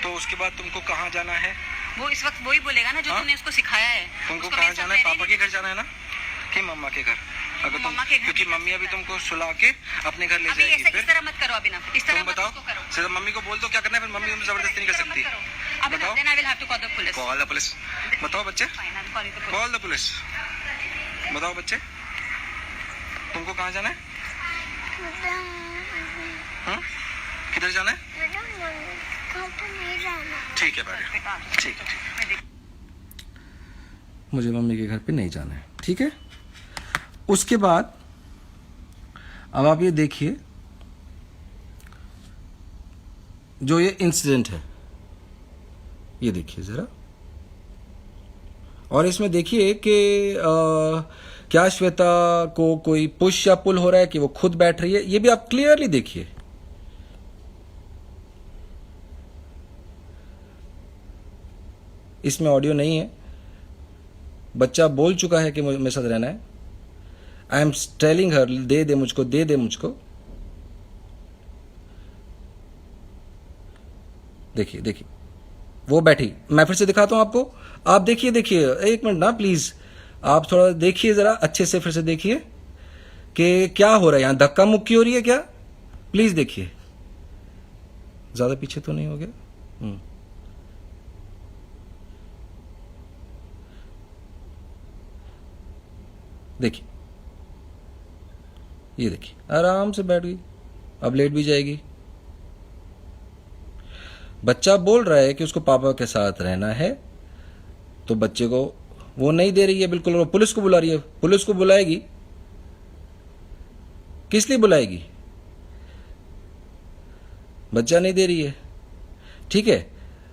तो उसके बाद तुमको कहाँ जाना है? वो इस वक्त वही बोलेगा ना जो हाँ? तुमने उसको सिखाया है। तुमको उसको कहाँ मेरे साथ जाना है? रहने पापा के घर जाना है ना कि मम्मा के घर? अगर तुम मम्मा के घर क्योंकि मम्मी अभी तुमको सुला के अपने घर ले अभी जाएगी। ऐसा इस फिर तरह मत करो अभी ना, इस तरह तुम मत बताओ, उसको करो। सिर्फ मम्मी को बोल दो क्या करना है, फिर मम्मी तुम जबरदस्ती नहीं कर सकती। अभी ना, बताओ। then I will have to call the police. Call the police. बताओ बच्चे, Fine, I'll call the police. Call the police. बताओ बच्चे, तुमको कहाँ जाना है? हाँ? किधर जाना है? ठीक है बेटा, ठीक है। मुझे मम्मी के घर पे नहीं जाना है, ठीक है। उसके बाद अब आप ये देखिए जो ये इंसिडेंट है, ये देखिए जरा, और इसमें देखिए कि क्या श्वेता को कोई पुश या पुल हो रहा है कि वो खुद बैठ रही है, ये भी आप क्लियरली देखिए। इसमें ऑडियो नहीं है, बच्चा बोल चुका है कि मुझे मेरे साथ रहना है। आई एम टेलिंग हर दे दे मुझको, दे दे मुझको। देखिए देखिए वो बैठी, मैं फिर से दिखाता हूं आपको, आप देखिए देखिए, 1 मिनट ना प्लीज, आप थोड़ा देखिए जरा अच्छे से, फिर से देखिए कि क्या हो रहा है यहां, धक्का मुक्की हो रही है क्या, प्लीज देखिए। ज्यादा पीछे तो नहीं हो गया? देखिए, ये देखिए आराम से बैठ गई, अब लेट भी जाएगी। बच्चा बोल रहा है कि उसको पापा के साथ रहना है, तो बच्चे को वो नहीं दे रही है बिल्कुल, वो पुलिस को बुला रही है। पुलिस को बुलाएगी, किस लिए बुलाएगी? बच्चा नहीं दे रही है, ठीक है।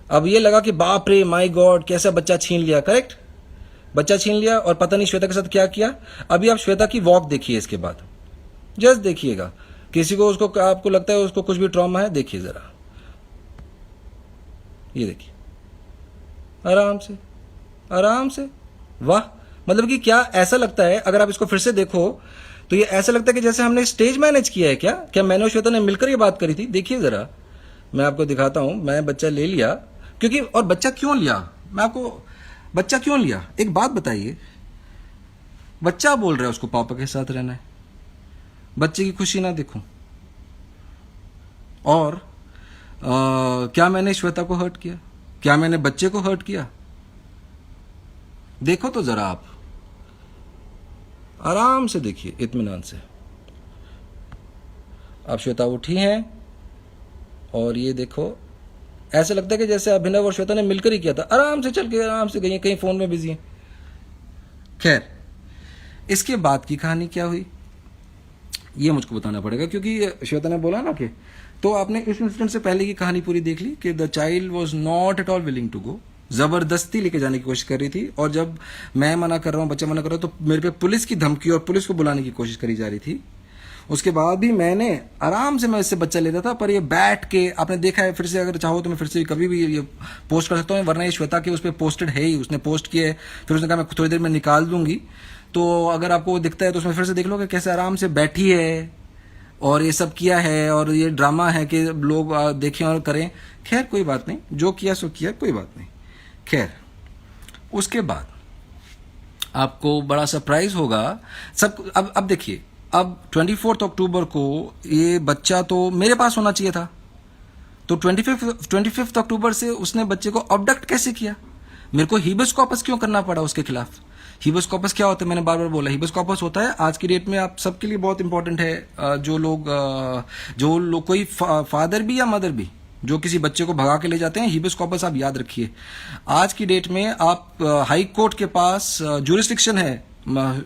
अब ये लगा कि बाप रे माय गॉड कैसा बच्चा छीन लिया, करेक्ट, बच्चा छीन लिया और पता नहीं श्वेता के साथ क्या किया। अभी आप श्वेता की वॉक देखिए, इसके बाद जस्ट देखिएगा, किसी को उसको आपको लगता है उसको कुछ भी ट्रॉमा है, देखिए जरा, ये देखिए आराम से आराम से। वाह, मतलब कि क्या ऐसा लगता है, अगर आप इसको फिर से देखो तो ये ऐसा लगता है कि जैसे हमने स्टेज मैनेज किया है। क्या मैंने और श्वेता ने मिलकर ये बात करी थी? देखिए जरा, मैं आपको दिखाता हूं। मैं बच्चा ले लिया क्योंकि, और बच्चा क्यों लिया, मैं आपको बच्चा क्यों लिया, एक बात बताइए। बच्चा बोल रहा है उसको पापा के साथ रहना है, बच्चे की खुशी ना देखूं, और क्या मैंने श्वेता को हर्ट किया, क्या मैंने बच्चे को हर्ट किया? देखो तो जरा, आप आराम से देखिए, इत्मीनान से। अब श्वेता उठी हैं और ये देखो, ऐसा लगता है कि जैसे अभिनव और श्वेता ने मिलकर ही किया था। आराम से चल के आराम से गई, कहीं फोन में बिजी है। खैर, इसके बाद की कहानी क्या हुई ये मुझको बताना पड़ेगा, क्योंकि श्वेता ने बोला ना कि, तो आपने इस इंसिडेंट से पहले की कहानी पूरी देख ली कि the child was not at all willing to go, जबरदस्ती लेके जाने की कोशिश कर रही थी, और जब मैं मना कर रहा हूँ, बच्चा मना कर रहा है, तो मेरे पे पुलिस की धमकी और पुलिस को बुलाने की कोशिश करी जा रही थी। उसके बाद भी मैंने आराम से मैं इससे बच्चा लेता था, पर ये बैठ के, आपने देखा है, फिर से अगर चाहो तो मैं फिर से कभी भी ये पोस्ट कर सकता हूँ, वरना ये श्वेता के उस पर पोस्टेड है ही, उसने पोस्ट किया है, फिर उसने कहा मैं थोड़ी देर में निकाल दूंगी, तो अगर आपको दिखता है तो उसमें फिर से देख लो कि कैसे आराम से बैठी है और ये सब किया है, और ये ड्रामा है कि लोग देखें और करें। खैर कोई बात नहीं, जो किया सो किया, कोई बात नहीं। खैर उसके बाद आपको बड़ा सरप्राइज होगा सब। अब देखिए, अब 24 अक्टूबर को ये बच्चा तो मेरे पास होना चाहिए था, तो 25 अक्टूबर से उसने बच्चे को अबडक्ट कैसे किया? मेरे को हीबस कॉर्पस क्यों करना पड़ा उसके खिलाफ? हीबस कॉर्पस क्या होता है? मैंने बार बार बोला, हीबस कॉर्पस होता है, आज की डेट में आप सबके लिए बहुत इंपॉर्टेंट है, जो लोग कोई फादर भी या मदर भी जो किसी बच्चे को भगा के ले जाते हैं, हीबस कॉर्पस आप याद रखिए। आज की डेट में आप हाई कोर्ट के पास ज्यूरिस्डिक्शन है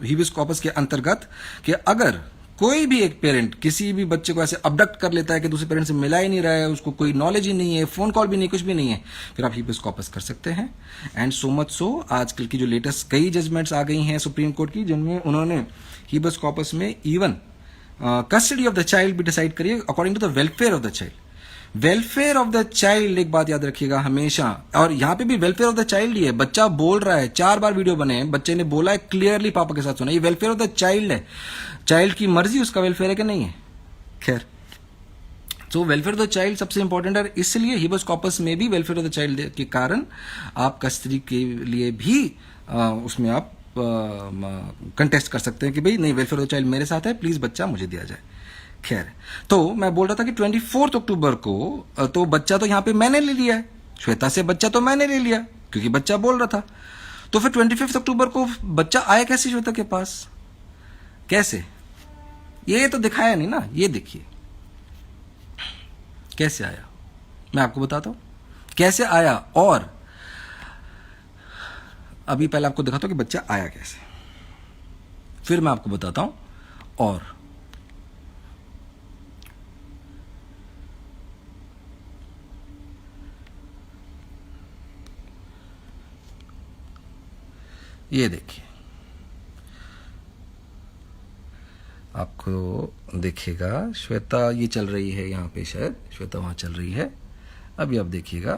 हीबस कॉर्पस के अंतर्गत कि अगर कोई भी एक पेरेंट किसी भी बच्चे को ऐसे अबडक्ट कर लेता है कि दूसरे पेरेंट से मिला ही नहीं रहा है, उसको कोई नॉलेज ही नहीं है, फोन कॉल भी नहीं, कुछ भी नहीं है, फिर आप हीबस कॉर्पस कर सकते हैं। एंड सो मच सो आजकल की जो लेटेस्ट कई जजमेंट्स आ गई हैं सुप्रीम कोर्ट की, जिनमें उन्होंने हीबस कॉर्पस में even custody of the child भी डिसाइड करिए according to the welfare of the child. Welfare of the child, एक बात याद रखिएगा हमेशा, और यहां पे भी वेलफेयर ऑफ द चाइल्ड ही है। बच्चा बोल रहा है, 4 बार वीडियो बने हैं, बच्चे ने बोला है क्लियरली, पापा के साथ सुना, ये वेलफेयर ऑफ द चाइल्ड है। चाइल्ड की मर्जी, उसका वेलफेयर है कि नहीं है। खैर, तो वेलफेयर ऑफ द चाइल्ड सबसे इंपॉर्टेंट है, इसलिए हीबस कॉर्पस में भी वेलफेयर ऑफ द चाइल्ड के कारण आप कस्टडी के लिए भी उसमें आप कंटेस्ट कर सकते हैं कि भाई नहीं, वेलफेयर ऑफ द चाइल्ड मेरे साथ है, प्लीज बच्चा मुझे दिया जाए। खैर, तो मैं बोल रहा था कि 24 अक्टूबर को तो बच्चा तो यहां पे मैंने ले लिया है, श्वेता से बच्चा तो मैंने ले लिया क्योंकि बच्चा बोल रहा था। तो फिर 25 अक्टूबर को बच्चा आया कैसे श्वेता के पास? कैसे? ये तो दिखाया नहीं ना, ये देखिए कैसे आया, मैं आपको बताता हूं कैसे आया। और अभी पहले आपको दिखाता हूं कि बच्चा आया कैसे, फिर मैं आपको बताता हूं। और ये देखिए, आपको दिखेगा श्वेता ये चल रही है यहां पे, शायद श्वेता वहां चल रही है। अभी आप देखिएगा,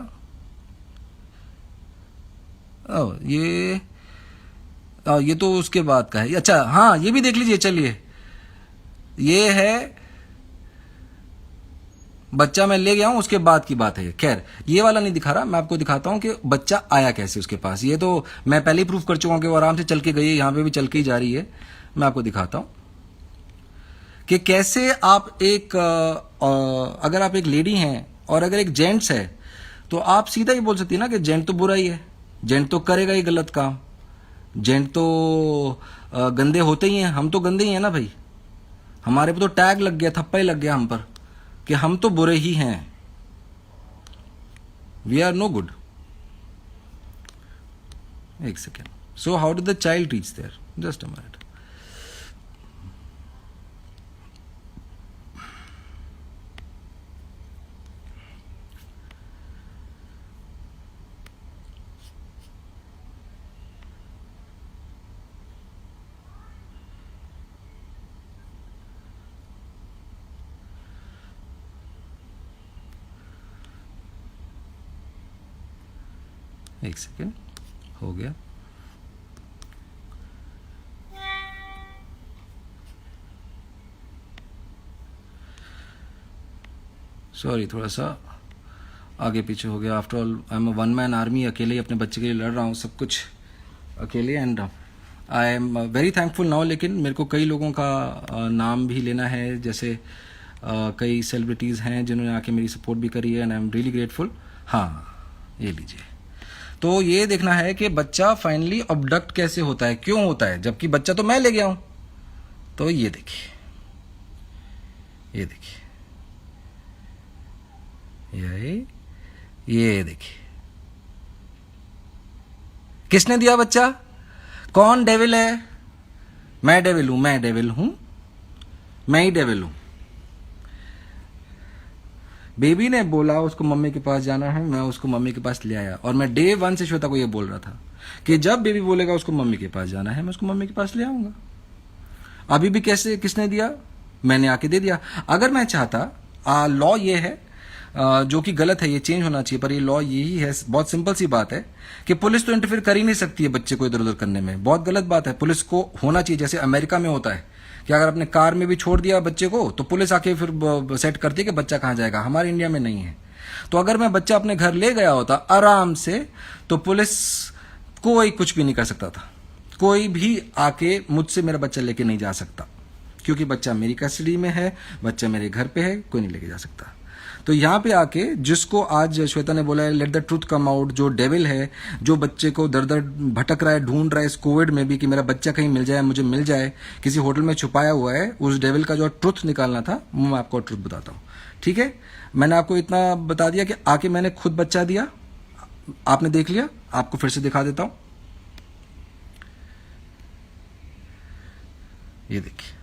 ये तो उसके बाद का है। अच्छा हाँ, ये भी देख लीजिए, चलिए, ये है बच्चा मैं ले गया हूं, उसके बाद की बात है ये। खैर, ये वाला नहीं दिखा रहा, मैं आपको दिखाता हूं कि बच्चा आया कैसे उसके पास। ये तो मैं पहले ही प्रूफ कर चुका हूं कि वो आराम से चल के गई है, यहां पे भी चल के ही जा रही है। मैं आपको दिखाता हूं कि कैसे आप अगर आप एक लेडी हैं और अगर एक जेंट्स है, तो आप सीधा ही बोल सकती है ना कि जेंट तो बुरा ही है, जेंट तो करेगा ही गलत काम, जेंट तो गंदे होते ही हैं, हम तो गंदे ही हैं ना भाई, हमारे पे तो टैग लग गया, थप्पा ही लग गया हम पर कि हम तो बुरे ही हैं, वी आर नो गुड। एक second, so how did the child reach there? Just a minute. एक सेकेंड, हो गया। सॉरी, थोड़ा सा आगे पीछे हो गया। After all I am a one man army, अकेले ही अपने बच्चे के लिए लड़ रहा हूँ, सब कुछ अकेले। And I am very thankful now. लेकिन मेरे को कई लोगों का नाम भी लेना है, जैसे कई सेलिब्रिटीज़ हैं जिन्होंने आके मेरी सपोर्ट भी करी है, and I am really grateful. हाँ, ये लीजिए। तो ये देखना है कि बच्चा फाइनली अबडक्ट कैसे होता है, क्यों होता है, जबकि बच्चा तो मैं ले गया हूं। तो ये देखिए, ये देखिए, ये देखिए, किसने दिया बच्चा? कौन डेविल है? मैं डेविल हूं, मैं डेविल हूं, मैं ही डेविल हूं। बेबी ने बोला उसको मम्मी के पास जाना है, मैं उसको मम्मी के पास ले आया, और मैं डे 1 से श्वेता को ये बोल रहा था कि जब बेबी बोलेगा उसको मम्मी के पास जाना है, मैं उसको मम्मी के पास ले आऊंगा। अभी भी कैसे, किसने दिया? मैंने आके दे दिया। अगर मैं चाहता, लॉ ये है जो कि गलत है, ये चेंज होना चाहिए, पर ये लॉ यही है, बहुत सिंपल सी बात है कि पुलिस तो इंटरफेयर कर ही नहीं सकती है बच्चे को इधर उधर करने में। बहुत गलत बात है। पुलिस को होना चाहिए जैसे अमेरिका में होता है कि अगर अपने कार में भी छोड़ दिया बच्चे को तो पुलिस आके फिर सेट करती है कि बच्चा कहाँ जाएगा। हमारे इंडिया में नहीं है। तो अगर मैं बच्चा अपने घर ले गया होता आराम से, तो पुलिस कोई कुछ भी नहीं कर सकता था। कोई भी आके मुझसे मेरा बच्चा लेके नहीं जा सकता, क्योंकि बच्चा मेरी कस्टडी में है, बच्चा मेरे घर पे है, कोई नहीं लेके जा सकता। तो यहाँ पे आके जिसको आज श्वेता ने बोला है let the truth come out, जो डेविल है, जो बच्चे को दर दर भटक रहा है, ढूंढ रहा है इस कोविड में भी कि मेरा बच्चा कहीं मिल जाए, मुझे मिल जाए, किसी होटल में छुपाया हुआ है, उस डेविल का जो ट्रूथ निकालना था वो मैं आपको ट्रूथ बताता हूँ। ठीक है, मैंने आपको इतना बता दिया कि आके मैंने खुद बच्चा दिया, आपने देख लिया, आपको फिर से दिखा देता हूं। ये देखिए,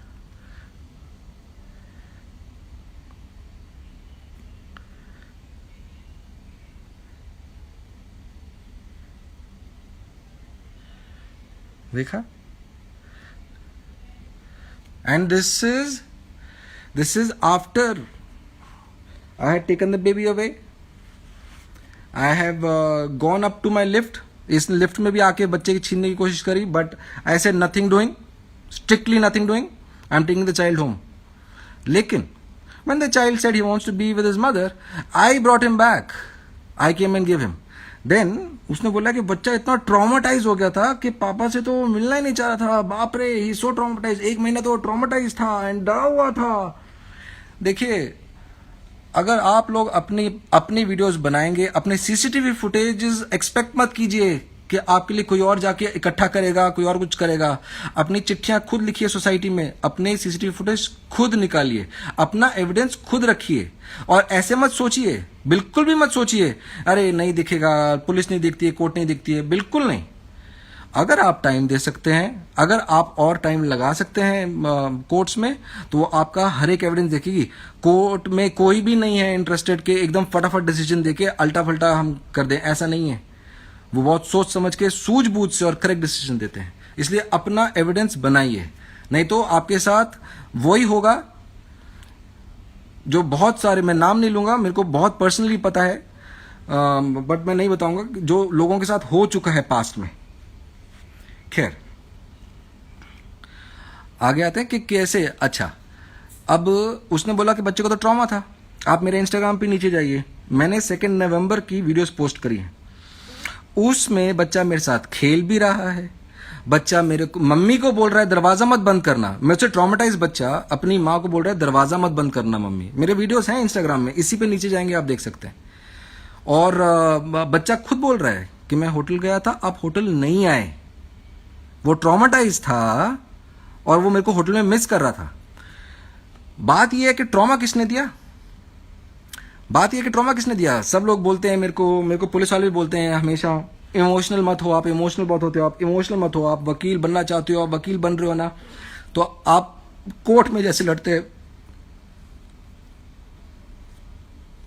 देखा? And this is after I had taken the baby away. I have gone up to my lift. इस लिफ्ट में भी आके बच्चे की छीनने की कोशिश करी, but I said nothing doing, strictly nothing doing. I'm taking the child home. लेकिन when the child said he wants to be with his mother, I brought him back. I came and gave him. Then उसने बोला कि बच्चा इतना traumatise हो गया था कि पापा से तो मिलना ही नहीं चाह रहा था। बाप रे, ही सो ट्रॉमाटाइज। 1 महीना तो ट्रॉमाटाइज था एंड डरा हुआ था। देखिए, अगर आप लोग अपनी वीडियोस बनाएंगे, अपने सीसीटीवी फुटेजेस एक्सपेक्ट मत कीजिए कि आपके लिए कोई और जाके इकट्ठा करेगा, कोई और कुछ करेगा। अपनी चिट्ठियां खुद लिखिए सोसाइटी में, अपने सीसीटीवी फुटेज खुद निकालिए, अपना एविडेंस खुद रखिए, और ऐसे मत सोचिए, बिल्कुल भी मत सोचिए अरे नहीं दिखेगा, पुलिस नहीं दिखती है, कोर्ट नहीं दिखती है। बिल्कुल नहीं। अगर आप टाइम दे सकते हैं, अगर आप और टाइम लगा सकते हैं कोर्ट्स में, तो वो आपका हर एक एविडेंस देखेगी। कोर्ट में कोई भी नहीं है इंटरेस्टेड के एकदम फटाफट डिसीजन देके अल्टा फल्टा हम कर दें, ऐसा नहीं है। वो बहुत सोच समझ के, सूझबूझ से और करेक्ट डिसीजन देते हैं। इसलिए अपना एविडेंस बनाइए, नहीं तो आपके साथ वही होगा जो बहुत सारे, मैं नाम नहीं लूंगा, मेरे को बहुत पर्सनली पता है, बट मैं नहीं बताऊंगा, जो लोगों के साथ हो चुका है पास्ट में। खैर, आगे आते हैं कि कैसे। अच्छा, अब उसने बोला कि बच्चे को तो ट्रॉमा था। आप मेरे इंस्टाग्राम पे नीचे जाइए, मैंने 2 नवंबर की वीडियोस पोस्ट करी है। उसमें बच्चा मेरे साथ खेल भी रहा है। बच्चा मेरे को, मम्मी को बोल रहा है दरवाजा मत बंद करना। मेरे से ट्रॉमेटाइज बच्चा अपनी माँ को बोल रहा है दरवाजा मत बंद करना मम्मी। मेरे वीडियोस हैं इंस्टाग्राम में, इसी पे नीचे जाएंगे आप देख सकते हैं। और बच्चा खुद बोल रहा है कि मैं होटल गया था, आप होटल नहीं आए। वो ट्रॉमेटाइज था और वो मेरे को होटल में मिस कर रहा था। बात यह है कि ट्रॉमा किसने दिया? बात यह कि ट्रॉमा किसने दिया? सब लोग बोलते हैं मेरे को पुलिस वाले भी बोलते हैं हमेशा, इमोशनल मत हो आप, इमोशनल बहुत होते हो आप, इमोशनल मत हो आप, वकील बनना चाहते हो आप, वकील बन रहे हो ना, तो आप कोर्ट में जैसे लड़ते हैं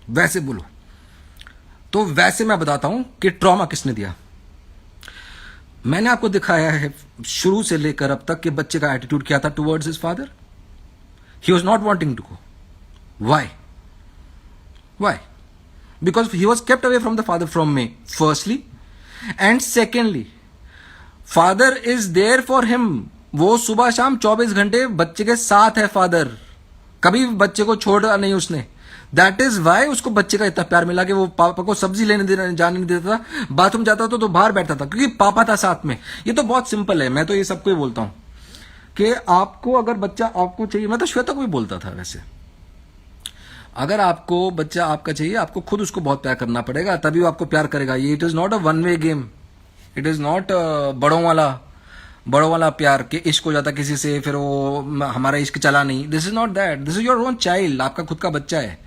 वैसे बोलो। तो वैसे मैं बताता हूं कि ट्रॉमा किसने दिया। मैंने आपको दिखाया है शुरू से लेकर अब तक कि बच्चे का एटीट्यूड क्या था towards his father. He was not wanting to go. Why? Why? Because he was kept away from the father from me, firstly. And secondly, father is there for him. वो सुबह शाम 24 घंटे बच्चे के साथ है फादर, कभी बच्चे को छोड़ा नहीं उसने। That is why उसको बच्चे का इतना प्यार मिला कि वो पापा को सब्जी लेने जाने नहीं देता था, बाथरूम जाता था तो बाहर बैठता था क्योंकि पापा था साथ में। ये तो बहुत सिंपल है, मैं तो ये सबको ही बोलता हूं कि आपको अगर बच्चा आपको चाहिए, मैं तो श्वेता को भी बोलता था वैसे, अगर आपको बच्चा आपका चाहिए, आपको खुद उसको बहुत प्यार करना पड़ेगा, तभी वो आपको प्यार करेगा। ये it is not a one way game, it is not बड़ों वाला प्यार कि इश्क हो जाता किसी से फिर वो हमारा इश्क चला नहीं। This is not that, this is your own child, आपका खुद का बच्चा है।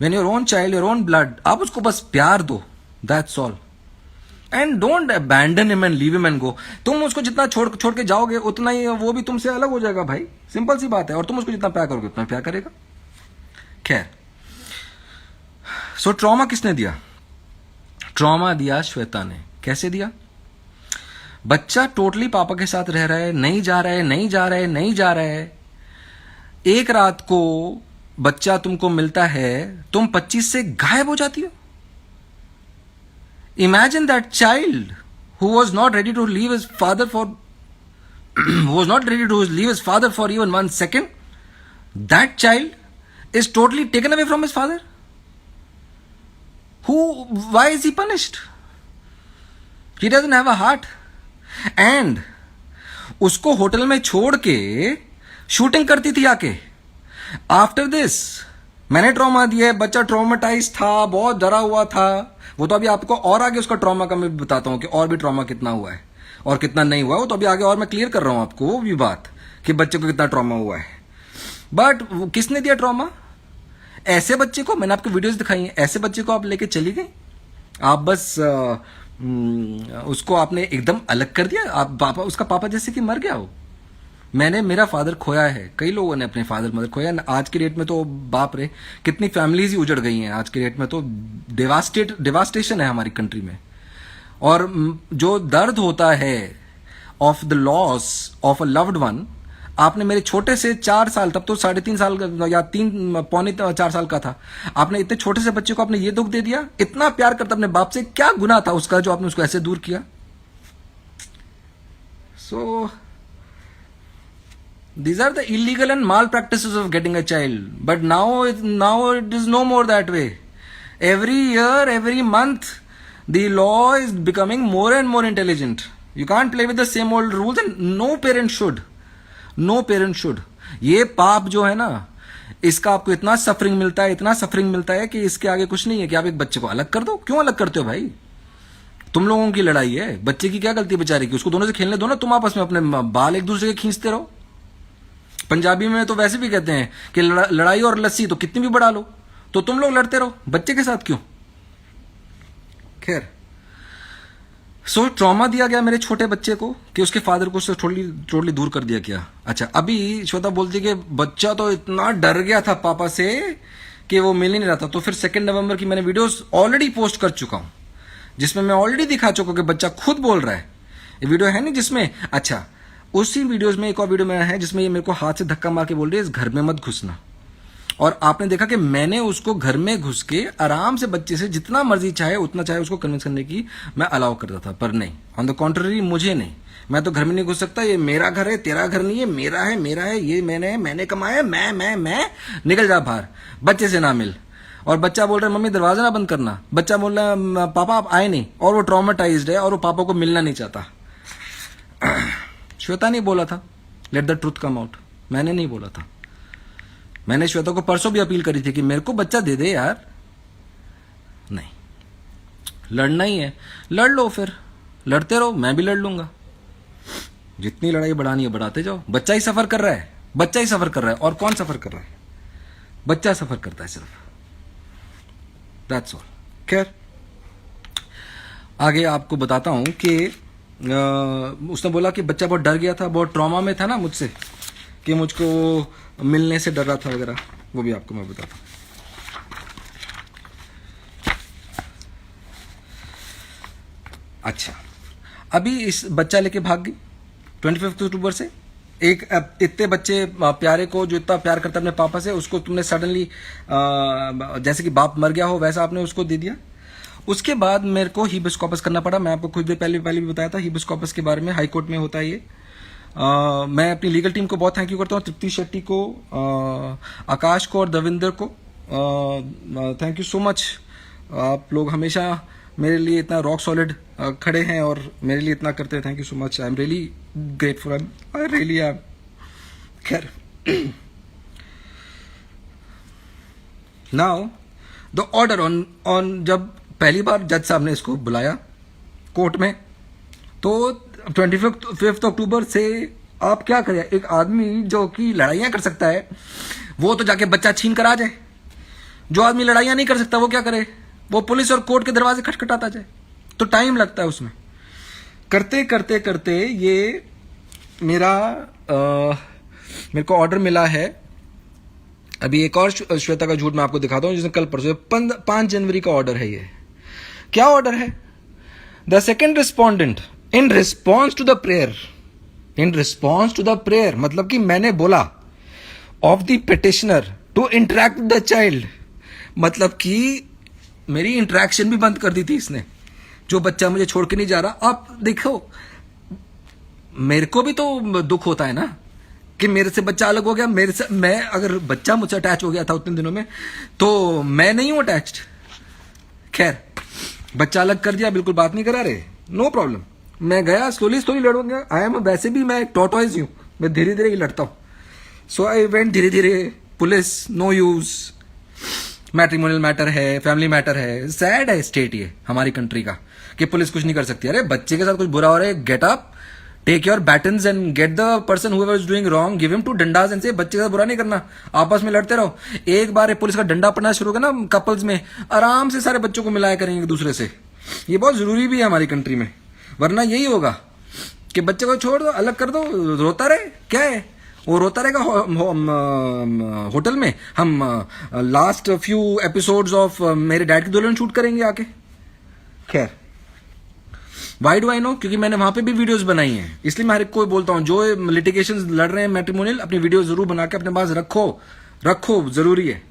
When your own child, your own blood, आप उसको बस प्यार दो, that's all. And don't abandon him and leave him and go. तुम उसको जितना छोड़ के जाओगे उतना ही वो भी तुमसे अलग हो जाएगा भाई, सिंपल सी बात है। और तुम उसको जितना प्यार करोगे उतना प्यार करेगा। खैर, सो ट्रॉमा किसने दिया? ट्रॉमा दिया श्वेता ने। कैसे दिया? बच्चा टोटली पापा के साथ रह रहा है, नहीं जा रहा है, नहीं जा रहा है, नहीं जा रहा है। एक रात को बच्चा तुमको मिलता है, तुम 25 से गायब हो जाती हो। Imagine that child who was not ready to leave his father for even 1 second. That child is totally taken away from his father. Why is he punished? He doesn't have a heart. And उसको hotel में छोड़ के shooting करती थी आके। After this मैंने trauma दिया, बच्चा ट्रॉमेटाइज था, बहुत डरा हुआ था। वो तो अभी आपको और आगे उसका ट्रॉमा का मैं बताता हूं कि और भी ट्रॉमा कितना हुआ है और कितना नहीं हुआ है। वो तो अभी आगे और मैं क्लियर कर रहा हूं आपको वो भी बात कि बच्चे को कितना ट्रॉमा हुआ है। बट किसने दिया ट्रॉमा? ऐसे बच्चे को, मैंने आपको वीडियोस दिखाई हैं, ऐसे बच्चे को आप लेके चली गई, आप बस उसको आपने एकदम अलग कर दिया। आप पापा, उसका पापा जैसे कि मर गया हो। मैंने मेरा फादर खोया है, कई लोगों ने अपने फादर मदर खोया। आज के डेट में तो बाप रे कितनी फैमिलीज ही उजड़ गई हैं। आज के डेट में तो डिवास्टेशन है हमारी कंट्री में। और जो दर्द होता है of the loss of a loved one, आपने मेरे छोटे से 4 साल, तब तो 3.5 साल या 3.4 साल का था, आपने इतने छोटे से बच्चे को आपने ये दुख दे दिया। इतना प्यार करता अपने बाप से, क्या गुनाह था उसका जो आपने उसको ऐसे दूर किया? सो these are the illegal and malpractices of getting a child. But now it is no more that way. Every year, every month, the law is becoming more and more intelligent. You can't play with the same old rules, and no parent should. No parent should. ये पाप जो है ना, इसका आपको इतना suffering मिलता है, इतना सफरिंग मिलता है कि इसके आगे कुछ नहीं है कि आप एक बच्चे को अलग कर दो। क्यों अलग करते हो भाई? तुम लोगों की लड़ाई है, बच्चे की क्या गलती बेचारे की? उसको दोनों से खेलने दो ना, तुम आपस में अपने बाल एक दूसरे के खींचते रहो। पंजाबी में तो वैसे भी कहते हैं कि लड़ाई और लस्सी तो कितनी भी बढ़ा लो, तो तुम लोग लड़ते रहो, बच्चे के साथ क्यों? खैर, सो ट्रॉमा दिया गया मेरे छोटे बच्चे को कि उसके फादर को उससे टोटली दूर कर दिया गया। अच्छा, अभी श्वेता बोलती कि बच्चा तो इतना डर गया था पापा से कि वो मिल ही नहीं रहा था। तो फिर 2 नवंबर की मैंने वीडियोस ऑलरेडी पोस्ट कर चुका हूं, जिसमें मैं ऑलरेडी दिखा चुका कि बच्चा खुद बोल रहा है। ये वीडियो है नहीं जिसमें, अच्छा उसी वीडियोस में एक और वीडियो में है जिसमें ये मेरे को हाथ से धक्का मार के बोल रही है इस घर में मत घुसना। और आपने देखा कि मैंने उसको घर में घुस के आराम से बच्चे से जितना मर्जी चाहे उतना चाहे उसको कन्विंस करने की मैं अलाउ करता था, पर नहीं, ऑन द कॉन्ट्ररी मुझे नहीं, मैं तो घर में नहीं घुस सकता, ये मेरा घर है, तेरा घर नहीं है, मेरा है, ये मैंने कमाया, मैं निकल जा बाहर, बच्चे से ना मिल। और बच्चा बोल रहा है मम्मी दरवाजा ना बंद करना, बच्चा बोल रहा है पापा आप आए नहीं, और वो ट्रॉमेटाइज्ड है और वो पापा को मिलना नहीं चाहता। श्वेता नहीं बोला था let the truth come out, मैंने नहीं बोला था। मैंने श्वेता को परसों भी अपील करी थी कि मेरे को बच्चा दे दे यार। नहीं, लड़ना ही है लड़ लो, फिर लड़ते रहो, मैं भी लड़ लूंगा। जितनी लड़ाई बढ़ानी है बढ़ाते जाओ। बच्चा ही सफर कर रहा है, बच्चा ही सफर कर रहा है, और कौन सफर कर रहा है? बच्चा सफर करता है सिर्फ, दैट्स ऑल। खैर आगे आपको बताता हूं कि उसने बोला कि बच्चा बहुत डर गया था, बहुत ट्रॉमा में था ना मुझसे, कि मुझको मिलने से डर रहा था वगैरह, वो भी आपको मैं बताता हूं। अच्छा, अभी इस बच्चा लेके भाग गई 25 अक्टूबर से। एक इतने बच्चे प्यारे को, जो इतना प्यार करता है अपने पापा से, उसको तुमने सडनली जैसे कि बाप मर गया हो वैसा आपने उसको दे दिया। उसके बाद मेरे को हिबिस्कोपस करना पड़ा। मैं आपको कुछ देर पहले भी बताया था हिबिस्कोपस के बारे में, हाई कोर्ट में होता है ये। मैं अपनी लीगल टीम को बहुत थैंक यू करता हूँ, तृप्ति शेट्टी को, आकाश को और दविंदर को। Thank you so much. आप लोग हमेशा मेरे लिए इतना रॉक सॉलिड खड़े हैं और मेरे लिए इतना करते हैं। Thank you so much, I am really grateful, I really am. खैर, नाउ द ऑर्डर ऑन जब पहली बार जज साहब ने इसको बुलाया कोर्ट में, तो 25 अक्टूबर से आप क्या करें? एक आदमी जो कि लड़ाइयां कर सकता है वो तो जाके बच्चा छीन कर आ जाए। जो आदमी लड़ाइयां नहीं कर सकता वो क्या करे? वो पुलिस और कोर्ट के दरवाजे खटखटाता जाए। तो टाइम लगता है उसमें। करते करते करते ये मेरे को ऑर्डर मिला है। अभी एक और श्वेता का झूठ मैं आपको दिखाता हूँ, जिसने कल परसों 5 जनवरी का ऑर्डर है। ये क्या ऑर्डर है? The second respondent in response to the prayer, मतलब कि मैंने बोला of the petitioner to interact with the child, मतलब कि मेरी इंटरेक्शन भी बंद कर दी थी इसने। जो बच्चा मुझे छोड़ के नहीं जा रहा। आप देखो, मेरे को भी तो दुख होता है ना कि मेरे से बच्चा अलग हो गया। मेरे से, मैं अगर बच्चा मुझसे अटैच हो गया था उतने दिनों में, तो मैं नहीं हूं अटैच्ड। खैर, बच्चा अलग कर दिया, बिल्कुल बात नहीं करा रहे, नो प्रॉब्लम। मैं गया, स्लोली लड़ूंगा। आई एम, वैसे भी मैं एक टॉर्टोइज ही हूं, मैं धीरे धीरे ही लड़ता हूं। सो आई वेंट धीरे धीरे। Police no use, matrimonial matter है, फैमिली मैटर है। सैड है स्टेट ये हमारी कंट्री का कि पुलिस कुछ नहीं कर सकती। अरे बच्चे के साथ कुछ बुरा हो रहा है, get up, take your batons and get the person whoever is doing wrong, give him two डंडास एंड से बच्चे के साथ बुरा नहीं करना, आपस में लड़ते रहो। एक बार पुलिस का डंडा पड़ना शुरू होगा ना कपल्स में, आराम से सारे बच्चों को मिलाया करेंगे एक दूसरे से। ये बहुत जरूरी भी है हमारी कंट्री में, वरना यही होगा कि बच्चे को छोड़ दो, अलग कर दो, रोता रहे। क्या है वो, रोता रहेगा होटल में। हम लास्ट फ्यू एपिसोड्स ऑफ मेरे डैड की दुल्हन शूट करेंगे आके। खैर, वाई डू आई नो? क्योंकि मैंने वहां पे भी वीडियोस बनाई हैं, इसलिए मैं हर एक को बोलता हूं जो लिटिगेशन लड़ रहे हैं मैट्रिमोनियल, अपनी वीडियो जरूर बना के अपने पास रखो, जरूरी है।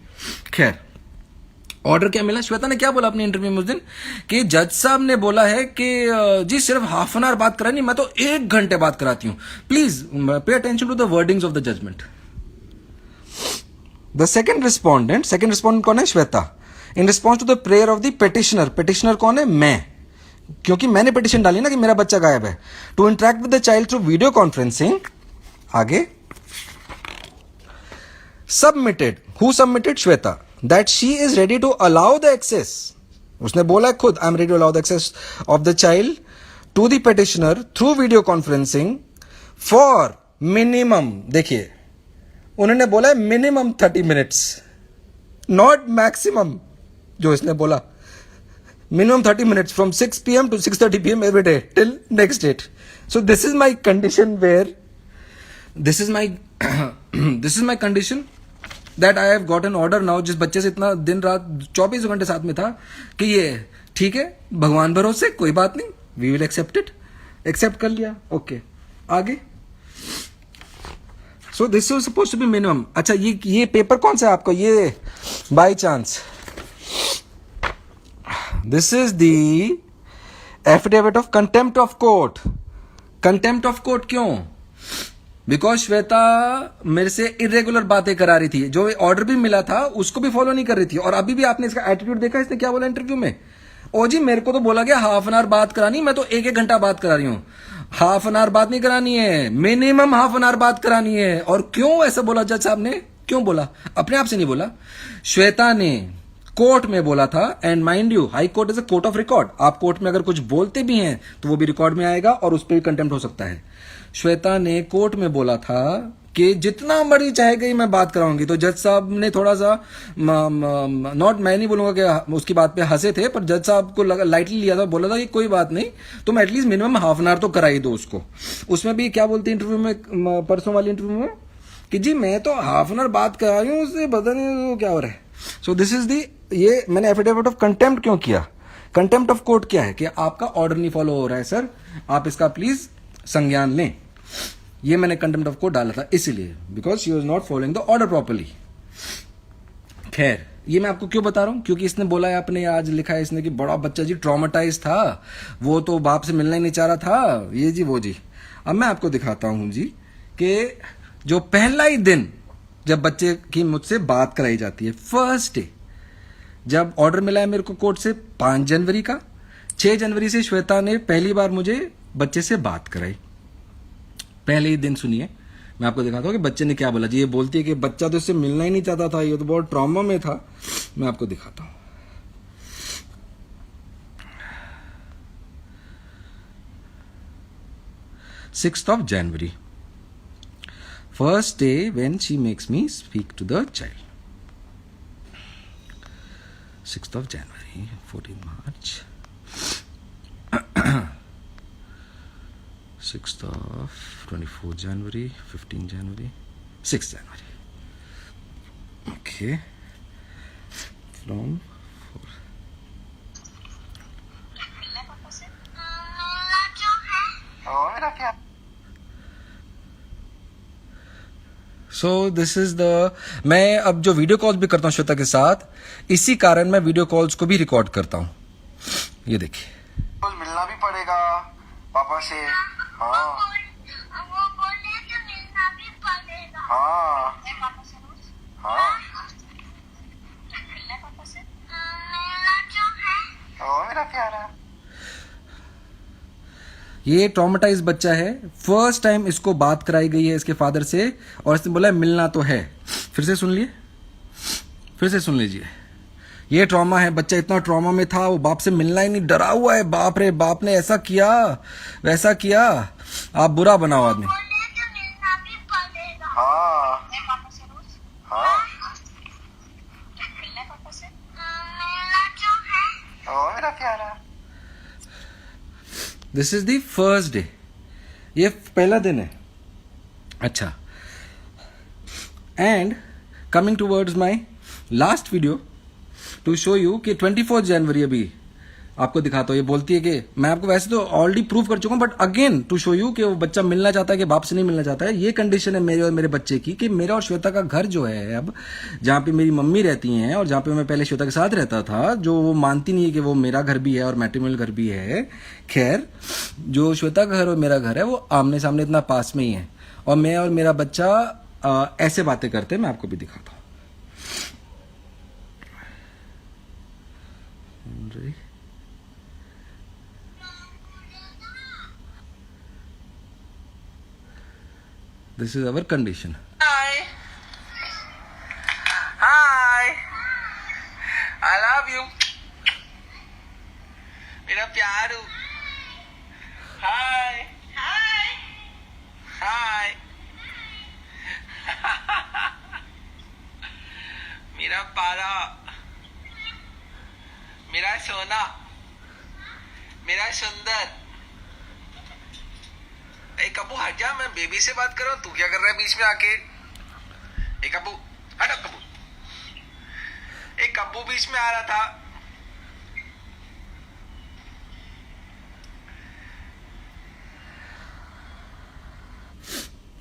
खैर, ऑर्डर क्या मिला? श्वेता ने क्या बोला अपने इंटरव्यू में उस दिन कि जज साहब ने बोला है कि जी सिर्फ हाफ एन आवर बात करानी, मैं तो 1 घंटे बात कराती हूं। Please pay attention to the wordings of the judgement. The second respondent कौन है? Shweta. In response to the prayer of the petitioner कौन है? मैं, क्योंकि मैंने पिटिशन डाली ना कि मेरा बच्चा गायब है। To interact with the child through video conferencing. आगे, submitted, who submitted? Shweta. That she is ready to allow the access, उसने बोला खुद, I am ready to allow the access of the child to the petitioner through video conferencing for minimum, देखिए उन्होंने बोला है minimum 30 minutes, not maximum. जो इसने बोला minimum 30 minutes from 6 p.m. to 6:30 p.m. every day till next date. So this is my condition this is my condition that I have got an order now. जिस बच्चे से इतना दिन रात 24 घंटे साथ में था कि ये ठीक है, भगवान भरोसे, कोई बात नहीं, we will accept it, accept कर लिया। ओके, आगे। So this is supposed to be minimum. अच्छा, ये पेपर कौन सा है आपका? ये by chance This is the affidavit of contempt of court. Contempt of court क्यों? Because श्वेता मेरे से इरेगुलर बातें करा रही थी, जो ऑर्डर भी मिला था उसको भी फॉलो नहीं कर रही थी। और अभी भी आपने इसका एटीट्यूड देखा, इसने क्या बोला इंटरव्यू में? ओ जी, मेरे को तो बोला गया हाफ एन आवर बात करानी, मैं तो 1 घंटा बात करा रही हूं। हाफ एन आवर बात नहीं करानी है, मिनिमम हाफ एन आवर बात करानी है। और क्यों ऐसा बोला जज साहब ने? क्यों बोला? अपने आप से नहीं बोला, श्वेता ने कोर्ट में बोला था। And mind you, high court is a court of record. आप कोर्ट में अगर कुछ बोलते भी हैं तो वो भी रिकॉर्ड में आएगा और उस पर भी कंटेम्प्ट हो सकता है। श्वेता ने कोर्ट में बोला था कि जितना मर्जी चाहेगी मैं बात कराऊंगी। तो जज साहब ने थोड़ा सा नॉट, मैं नहीं बोलूंगा कि उसकी बात पे हंसे थे, पर जज साहब को लाइटली लिया था, बोला था कि कोई बात नहीं, तुम at least minimum half an hour तो कराई दो उसको। उसमें भी क्या बोलती इंटरव्यू में, परसों वाली इंटरव्यू में, कि जी मैं तो हाफ एन आवर बात करा रही हूँ, उससे पता नहीं क्या हो रहा है। सो दिस इज दी, ये मैंने एफिडेविट ऑफ कंटेम्प्ट क्यों किया? कंटेम्प्ट ऑफ कोर्ट क्या है कि आपका ऑर्डर नहीं फॉलो हो रहा है सर, आप इसका प्लीज संज्ञान लें। ये मैंने कंटेम्प्ट ऑफ कोर्ट डाला था इसीलिए, because she was not following the order properly. खैर, ये मैं आपको क्यों बता रहा हूं? क्योंकि इसने बोला है, आपने आज लिखा है इसने कि बड़ा बच्चा जी ट्रॉमेटाइज था, वो तो बाप से मिलना ही नहीं चाह रहा था, ये जी वो जी। अब मैं आपको दिखाता हूं जी कि जो पहला ही दिन जब बच्चे की मुझसे बात कराई जाती है, फर्स्ट डे जब ऑर्डर मिला है मेरे को कोर्ट से 5 जनवरी का, 6 जनवरी से श्वेता ने पहली बार मुझे बच्चे से बात कराई। पहले ही दिन सुनिए, मैं आपको दिखाता हूँ कि बच्चे ने क्या बोला जी। ये बोलती है कि बच्चा तो इससे मिलना ही नहीं चाहता था, ये तो बहुत ट्रॉमा में था। मैं आपको दिखाता हूँ। Sixth of January, first day when she makes me speak to the child. 6th of January, 14th March. 6th of 24 January, 15 January, 6 January. Okay. From 4. मेरा क्या सो दिस इज द मैं अब जो वीडियो कॉल्स भी करता हूँ श्वेता के साथ, इसी कारण मैं वीडियो कॉल्स को भी रिकॉर्ड करता हूँ. ये देखिए. रोज मिलना भी पड़ेगा पापा से. हाँ वो बोले कि मिलना भी पड़ेगा. हाँ हाँ मिलना जो है. मेरा प्यारा. ये ट्रॉमेटाइज बच्चा है. फर्स्ट टाइम इसको बात कराई गई है इसके फादर से और इसने बोला मिलना तो है. फिर से सुन लिए, फिर से सुन लीजिए. ये ट्रॉमा है. बच्चा इतना ट्रॉमा में था, वो बाप से मिलना ही नहीं, डरा हुआ है. बाप रे बाप ने ऐसा किया वैसा किया. आप बुरा बनाओ आदमी. बोले कि मिलना भी पड़ेगा. हाँ हाँ मिलना जो है. मेरा प्यारा. This is the first day. ये पहला दिन है. अच्छा. And coming towards my last video to show you कि 24 जनवरी अभी आपको दिखाता हूँ. ये बोलती है कि मैं आपको वैसे तो ऑलरेडी प्रूव कर चुका हूँ, but again to show you कि वो बच्चा मिलना चाहता है कि बाप से नहीं मिलना चाहता है. ये कंडीशन है मेरे और मेरे बच्चे की कि मेरा और श्वेता का घर जो है अब, जहाँ पे मेरी मम्मी रहती हैं और जहाँ पे मैं पहले श्वेता के साथ रहता था, जो वो मानती नहीं है कि वो मेरा घर भी है और मैट्रिमोनियल घर भी है. खैर, जो श्वेता का घर और मेरा घर है वो आमने सामने इतना पास में ही है. और मैं और मेरा बच्चा ऐसे बातें करते हैं. मैं आपको भी दिखाता हूँ. This is our condition. Hi. Hi. I love you. मेरा प्यारू. Hi. Hi. Hi. मेरा पारा. मेरा सोना. मेरा सुंदर. एक कब्बू हट जा. मैं बेबी से बात कर रहा हूँ, तू क्या कर रहा है बीच में आके. एक कब्बू हट. कब्बू, एक कब्बू बीच में आ रहा था.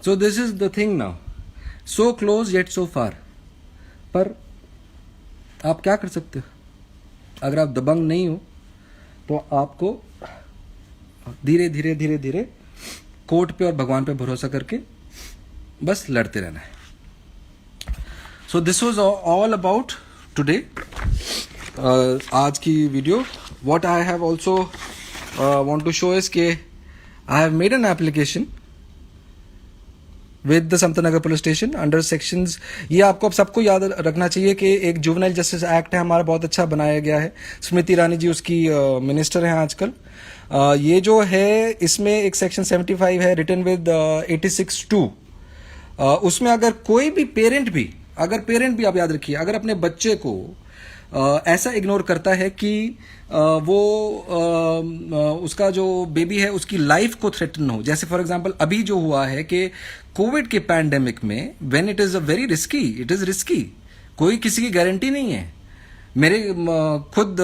So this is the thing now. So close yet so far. पर आप क्या कर सकते हो? अगर आप दबंग नहीं हो तो आपको धीरे धीरे धीरे धीरे कोर्ट पे और भगवान पे भरोसा करके बस लड़ते रहना है. So this was all about today. आज की video. What I have also want to show is के I have made an application with the Samtanagar police station under sections. ये आपको अब सबको याद रखना चाहिए कि एक जुवेनाइल जस्टिस एक्ट है हमारा, बहुत अच्छा बनाया गया है. स्मृति ईरानी जी उसकी मिनिस्टर हैं आजकल. ये जो है इसमें एक सेक्शन 75 है रिटन विद 86(2). उसमें अगर कोई भी पेरेंट भी आप याद रखिए, अगर अपने बच्चे को ऐसा इग्नोर करता है कि वो उसका जो बेबी है उसकी लाइफ को थ्रेटन हो. जैसे फॉर एग्जांपल अभी जो हुआ है कि कोविड के पैंडेमिक में when it is a very risky, it is risky. कोई किसी की गारंटी नहीं है. मेरे खुद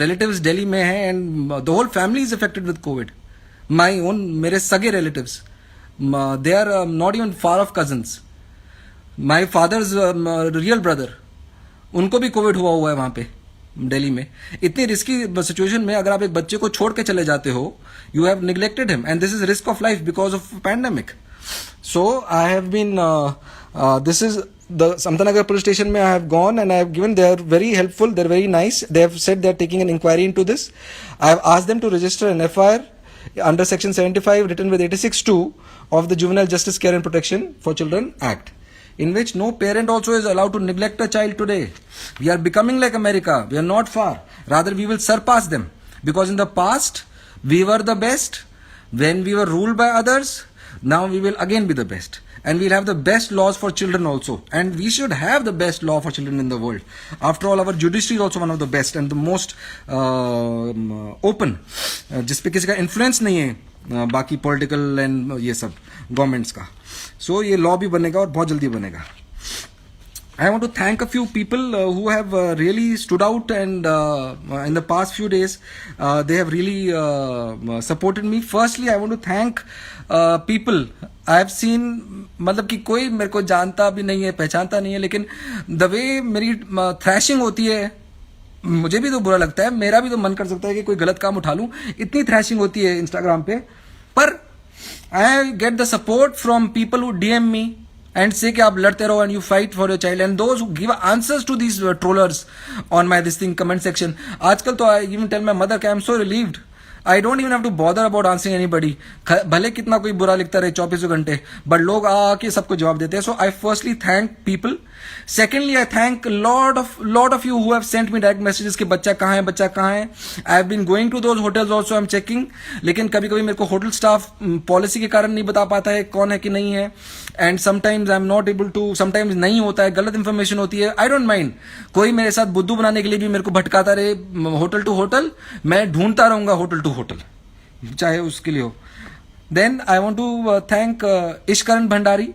रिलेटिव्स दिल्ली में हैं and the whole family is affected with covid. My own, मेरे सगे relatives, they are not even far of cousins. My father's real brother, उनको भी कोविड हुआ है वहां पे दिल्ली में. इतनी रिस्की सिचुएशन में अगर आप एक बच्चे को छोड़ के चले जाते हो, you have neglected him and this is risk of life because of pandemic. So I have been this is the Samtanagar police station mein I have gone and I have given, they are very helpful, they are very nice. They have said they are taking an inquiry into this. I have asked them to register an FIR under section 75 written with 86(2) of the Juvenile Justice Care and Protection for Children Act, in which no parent also is allowed to neglect a child today. We are becoming like America. We are not far. Rather, we will surpass them. Because in the past, we were the best. When we were ruled by others, now we will again be the best. And we'll have the best laws for children also. And we should have the best law for children in the world. After all, our judiciary is also one of the best and the most open. जिस पे किसी का influence नहीं है बाकी political and ये सब governments का। सो ये लॉ भी बनेगा और बहुत जल्दी बनेगा। I want to thank a few people who have really stood out, and in the past few days they have really supported me. Firstly, I want to thank people I have seen, मतलब कि कोई मेरे को जानता भी नहीं है, पहचानता नहीं है, लेकिन the way मेरी thrashing होती है, मुझे भी तो बुरा लगता है, मेरा भी तो मन कर सकता है कि कोई गलत काम उठा लूं, इतनी thrashing होती है इंस्टाग्राम पे, पर I get the support from people who DM me and say कि आप लड़ते रहो and you fight for your child, and those who give answers to these trollers on my this thing comment section. आजकल तो I even tell my mother कि I am so relieved, I don't even have to bother about answering anybody. भले कितना कोई बुरा लिखता रहे 24 घंटे, बट लोग आके सबको जवाब देते हैं. So I firstly thank people. Secondly, I thank lot of you who have sent me direct messages कि बच्चा कहाँ है. I have been going to those hotels also, I'm checking. लेकिन कभी कभी मेरे को होटल स्टाफ पॉलिसी के कारण नहीं बता पाता है कौन है कि नहीं है. And sometimes I'm not able to, sometimes नहीं होता है, गलत इन्फॉर्मेशन होती है. I don't mind. कोई मेरे साथ बुद्धू बनाने के लिए भी मेरे को भटकाता रहे होटल टू होटल, मैं ढूंढता रहूंगा होटल टू होटल, चाहे उसके लिए हो. Then I want to thank Ishkaran Bhandari.